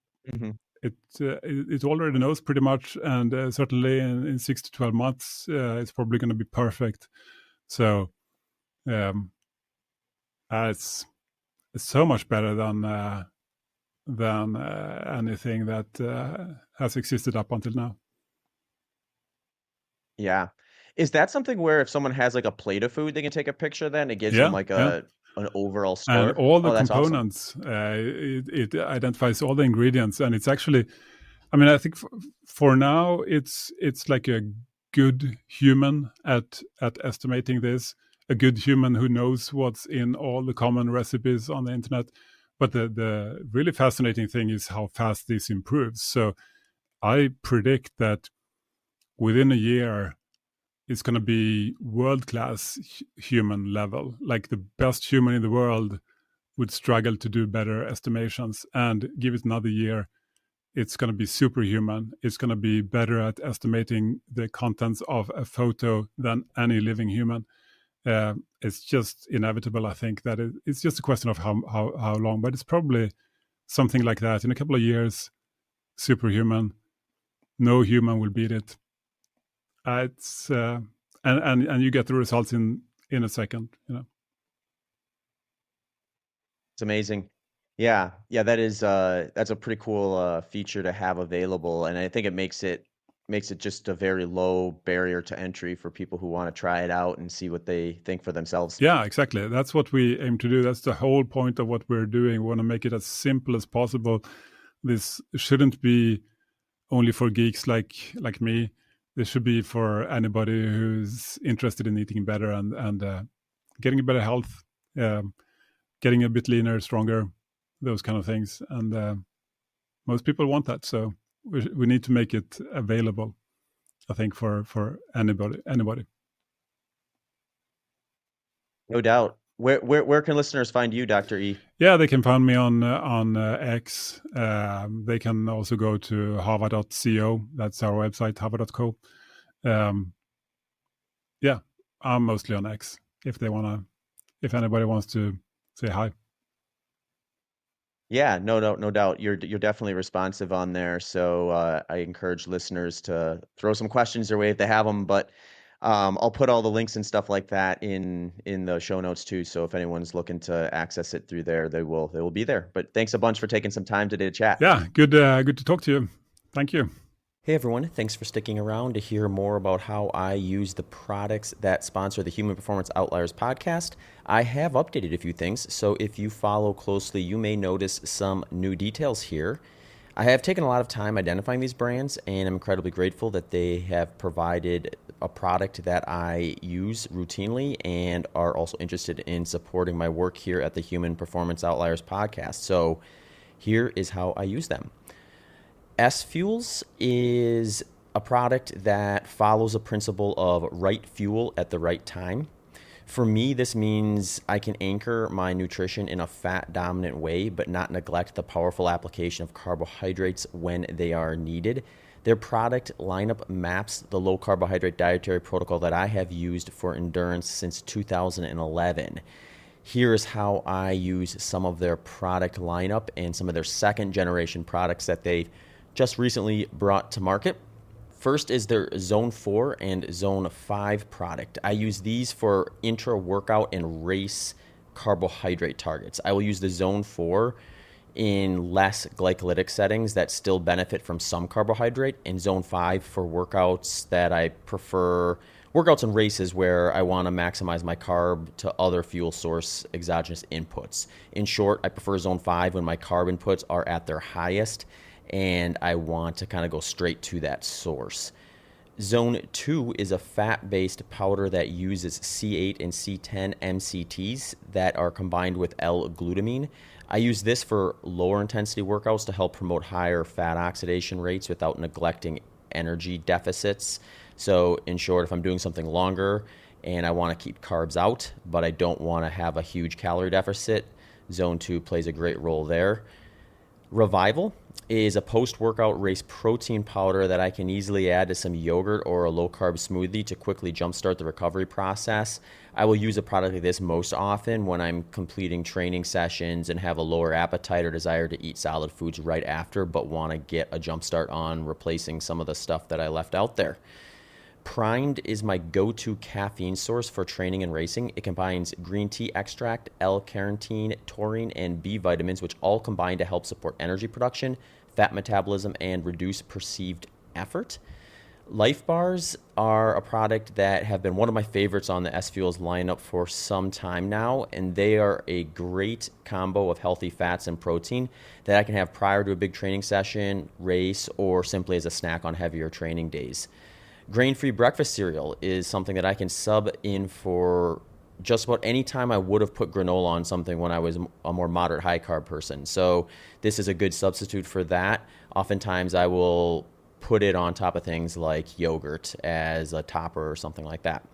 already knows pretty much, and certainly in 6 to 12 months, it's probably going to be perfect. So it's so much better than anything that has existed up until now. Yeah. Is that something where if someone has like a plate of food, they can take a picture then? It gives them like an overall and score? all the That's awesome. components. It identifies all the ingredients, and it's actually, I think for now it's like a good human at estimating this, a good human who knows what's in all the common recipes on the internet. But the really fascinating thing is how fast this improves. So I predict that within a year, it's going to be world-class human level. Like the best human in the world would struggle to do better estimations. And give it another year, it's going to be superhuman. It's going to be better at estimating the contents of a photo than any living human. It's just inevitable, I think, that it's just a question of how long. But it's probably something like that. In a couple of years, superhuman. No human will beat it. It's and you get the results in a second. It's amazing. Yeah, that's a pretty cool feature to have available, and I think it makes it just a very low barrier to entry for people who want to try it out and see what they think for themselves. Yeah, exactly. That's what we aim to do. That's the whole point of what we're doing. We want to make it as simple as possible. This shouldn't be only for geeks like me. This should be for anybody who's interested in eating better and getting a better health, getting a bit leaner, stronger, those kind of things. And most people want that. So we need to make it available, I think, for anybody. No doubt. Where can listeners find you, Dr. E? Yeah, they can find me on X. They can also go to hava.co. That's our website, hava.co. Yeah, I'm mostly on X if anybody wants to say hi. Yeah, no doubt. You're definitely responsive on there. So I encourage listeners to throw some questions their way if they have them. But I'll put all the links and stuff like that in the show notes too. So if anyone's looking to access it through there, they will be there. But thanks a bunch for taking some time today to chat. Yeah, good to talk to you. Thank you. Hey everyone, thanks for sticking around to hear more about how I use the products that sponsor the Human Performance Outliers podcast. I have updated a few things, so if you follow closely, you may notice some new details here. I have taken a lot of time identifying these brands, and I'm incredibly grateful that they have provided a product that I use routinely and are also interested in supporting my work here at the Human Performance Outliers podcast. So here is how I use them. S-Fuels is a product that follows a principle of right fuel at the right time. For me, this means I can anchor my nutrition in a fat-dominant way, but not neglect the powerful application of carbohydrates when they are needed. Their product lineup maps the low-carbohydrate dietary protocol that I have used for endurance since 2011. Here's how I use some of their product lineup and some of their second-generation products that they just recently brought to market. First is their Zone 4 and Zone 5 product. I use these for intra-workout and race carbohydrate targets. I will use the Zone 4 in less glycolytic settings that still benefit from some carbohydrate, and Zone 5 for workouts that I prefer, workouts and races where I want to maximize my carb to other fuel source exogenous inputs. In short, I prefer Zone 5 when my carb inputs are at their highest and I want to kind of go straight to that source. Zone 2 is a fat-based powder that uses C8 and C10 MCTs that are combined with L-glutamine. I use this for lower intensity workouts to help promote higher fat oxidation rates without neglecting energy deficits. So in short, if I'm doing something longer and I want to keep carbs out, but I don't want to have a huge calorie deficit, Zone 2 plays a great role there. Revival is a post-workout race protein powder that I can easily add to some yogurt or a low-carb smoothie to quickly jumpstart the recovery process. I will use a product like this most often when I'm completing training sessions and have a lower appetite or desire to eat solid foods right after, but want to get a jumpstart on replacing some of the stuff that I left out there. Primed is my go-to caffeine source for training and racing. It combines green tea extract, L-carnitine, taurine, and B vitamins, which all combine to help support energy production, fat metabolism, and reduce perceived effort. Life Bars are a product that have been one of my favorites on the S-Fuels lineup for some time now, and they are a great combo of healthy fats and protein that I can have prior to a big training session, race, or simply as a snack on heavier training days. Grain-free breakfast cereal is something that I can sub in for just about any time I would have put granola on something when I was a more moderate high-carb person. So this is a good substitute for that. Oftentimes I will put it on top of things like yogurt as a topper or something like that.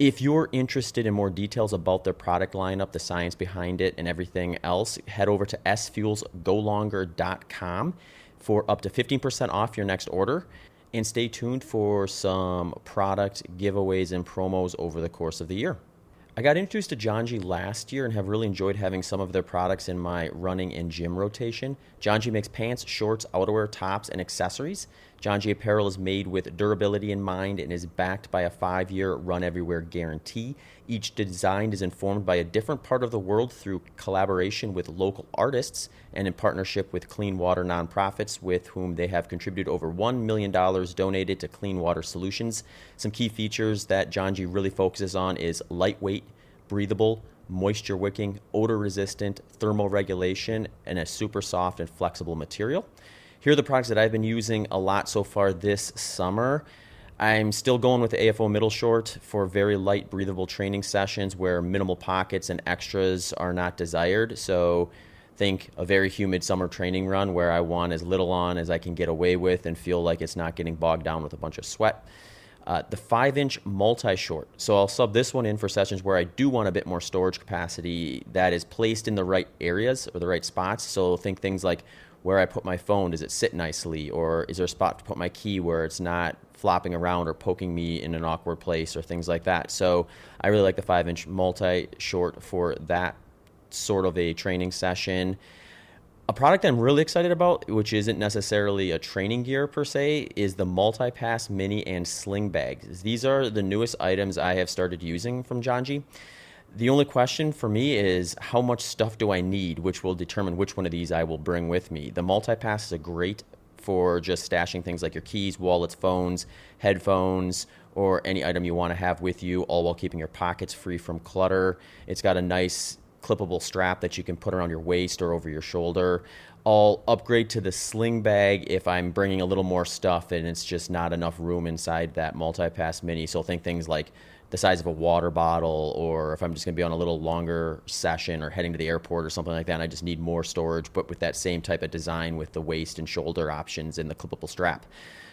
If you're interested in more details about their product lineup, the science behind it, and everything else, head over to sfuelsgolonger.com for up to 15% off your next order. And stay tuned for some product giveaways and promos over the course of the year. I got introduced to Janji last year and have really enjoyed having some of their products in my running and gym rotation. Janji makes pants, shorts, outerwear, tops, and accessories. Janji apparel is made with durability in mind and is backed by a 5-year run everywhere guarantee. Each design is informed by a different part of the world through collaboration with local artists and in partnership with clean water nonprofits with whom they have contributed over $1 million donated to clean water solutions. Some key features that Janji really focuses on is lightweight, breathable, moisture wicking, odor resistant, thermal regulation, and a super soft and flexible material. Here are the products that I've been using a lot so far this summer. I'm still going with the AFO middle short for very light, breathable training sessions where minimal pockets and extras are not desired. So think a very humid summer training run where I want as little on as I can get away with and feel like it's not getting bogged down with a bunch of sweat. The 5-inch multi-short. So I'll sub this one in for sessions where I do want a bit more storage capacity that is placed in the right areas or the right spots. So think things like where I put my phone, does it sit nicely? Or is there a spot to put my key where it's not flopping around or poking me in an awkward place or things like that? So I really like the 5-inch multi-short for that sort of a training session. A product I'm really excited about, which isn't necessarily a training gear per se, is the Multipass Mini and Sling Bags. These are the newest items I have started using from Janji. The only question for me is how much stuff do I need, which will determine which one of these I will bring with me. The Multipass is a great for just stashing things like your keys, wallets, phones, headphones, or any item you want to have with you, all while keeping your pockets free from clutter. It's got a nice clippable strap that you can put around your waist or over your shoulder. I'll upgrade to the sling bag if I'm bringing a little more stuff and it's just not enough room inside that multi-pass mini. So think things like the size of a water bottle, or if I'm just going to be on a little longer session or heading to the airport or something like that, and I just need more storage, but with that same type of design with the waist and shoulder options and the clippable strap.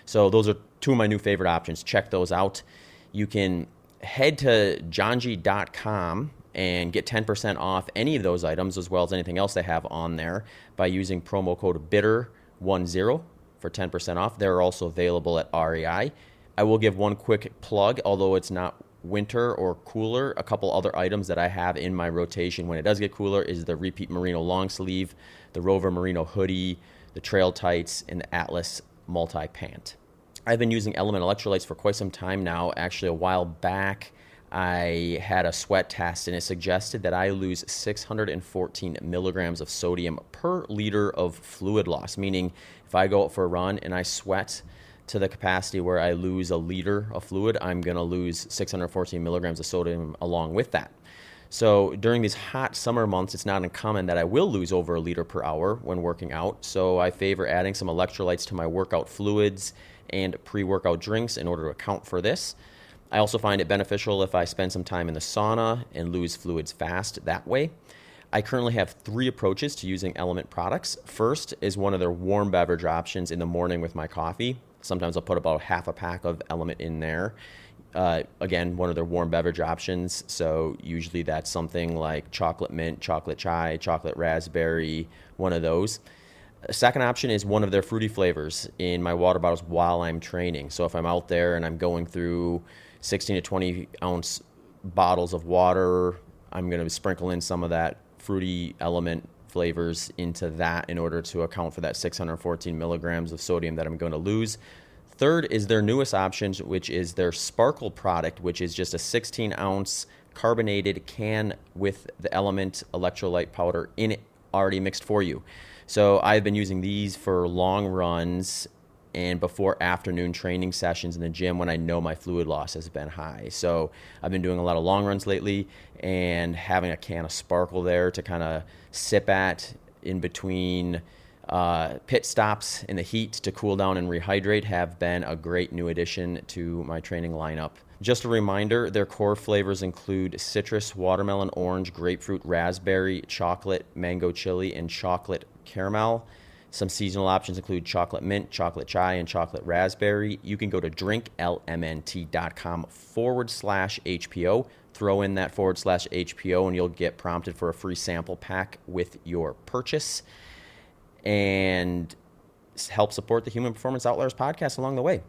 So those are two of my new favorite options. Check those out. You can head to jonji.com and get 10% off any of those items, as well as anything else they have on there, by using promo code BITTER10 for 10% off. They're also available at REI. I will give one quick plug, although it's not winter or cooler. A couple other items that I have in my rotation when it does get cooler is the Repeat Merino long sleeve, the Rover Merino hoodie, the Trail Tights, and the Atlas multi-pant. I've been using Element electrolytes for quite some time now. Actually, a while back, I had a sweat test and it suggested that I lose 614 milligrams of sodium per liter of fluid loss, meaning if I go out for a run and I sweat to the capacity where I lose a liter of fluid, I'm going to lose 614 milligrams of sodium along with that. So during these hot summer months, it's not uncommon that I will lose over a liter per hour when working out. So I favor adding some electrolytes to my workout fluids and pre-workout drinks in order to account for this. I also find it beneficial if I spend some time in the sauna and lose fluids fast that way. I currently have 3 approaches to using Element products. First is one of their warm beverage options in the morning with my coffee. Sometimes I'll put about half a pack of Element in there. Again, one of their warm beverage options. So usually that's something like chocolate mint, chocolate chai, chocolate raspberry, one of those. A second option is one of their fruity flavors in my water bottles while I'm training. So if I'm out there and I'm going through 16 to 20 ounce bottles of water, I'm going to sprinkle in some of that fruity Element flavors into that in order to account for that 614 milligrams of sodium that I'm going to lose. Third is their newest option, which is their Sparkle product, which is just a 16-ounce carbonated can with the Element electrolyte powder in it already mixed for you. So I've been using these for long runs and before afternoon training sessions in the gym when I know my fluid loss has been high. So I've been doing a lot of long runs lately, and having a can of Sparkle there to kind of sip at in between pit stops in the heat to cool down and rehydrate have been a great new addition to my training lineup. Just a reminder, their core flavors include citrus, watermelon, orange, grapefruit, raspberry, chocolate, mango chili, and chocolate caramel. Some seasonal options include chocolate mint, chocolate chai, and chocolate raspberry. You can go to drinklmnt.com/HPO. Throw in that /HPO and you'll get prompted for a free sample pack with your purchase, and help support the Human Performance Outliers podcast along the way.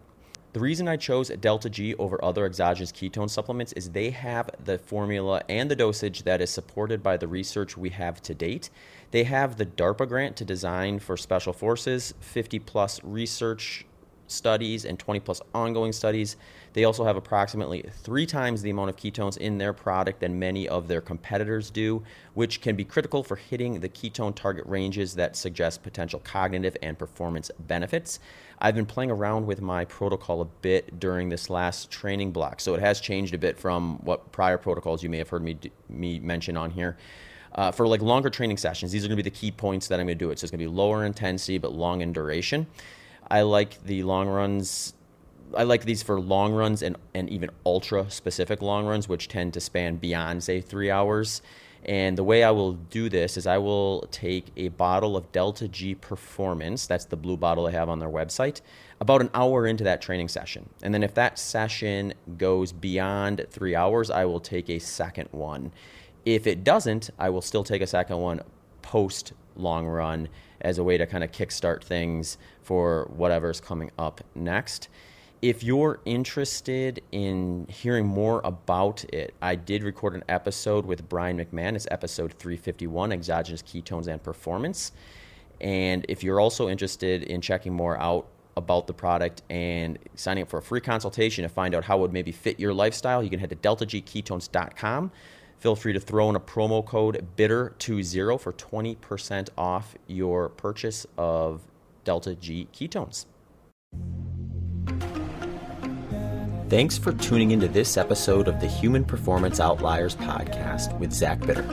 The reason I chose Delta G over other exogenous ketone supplements is they have the formula and the dosage that is supported by the research we have to date. They have the DARPA grant to design for special forces, 50-plus research studies, and 20-plus ongoing studies. They also have approximately 3 times the amount of ketones in their product than many of their competitors do, which can be critical for hitting the ketone target ranges that suggest potential cognitive and performance benefits. I've been playing around with my protocol a bit during this last training block, so it has changed a bit from what prior protocols you may have heard me mention on here. For like longer training sessions, these are going to be the key points that I'm going to do it. So it's going to be lower intensity but long in duration. I like the long runs. I like these for long runs and even ultra specific long runs, which tend to span beyond, say, 3 hours. And the way I will do this is I will take a bottle of Delta G Performance, that's the blue bottle I have on their website, about an hour into that training session. And then if that session goes beyond 3 hours, I will take a second one. If it doesn't, I will still take a second one post long run as a way to kind of kickstart things for whatever's coming up next. If you're interested in hearing more about it, I did record an episode with Brian McMahon. It's episode 351, Exogenous Ketones and Performance. And if you're also interested in checking more out about the product and signing up for a free consultation to find out how it would maybe fit your lifestyle, you can head to deltagketones.com. Feel free to throw in a promo code BITTER20 for 20% off your purchase of Delta G Ketones. Thanks for tuning into this episode of the Human Performance Outliers podcast with Zach Bitter.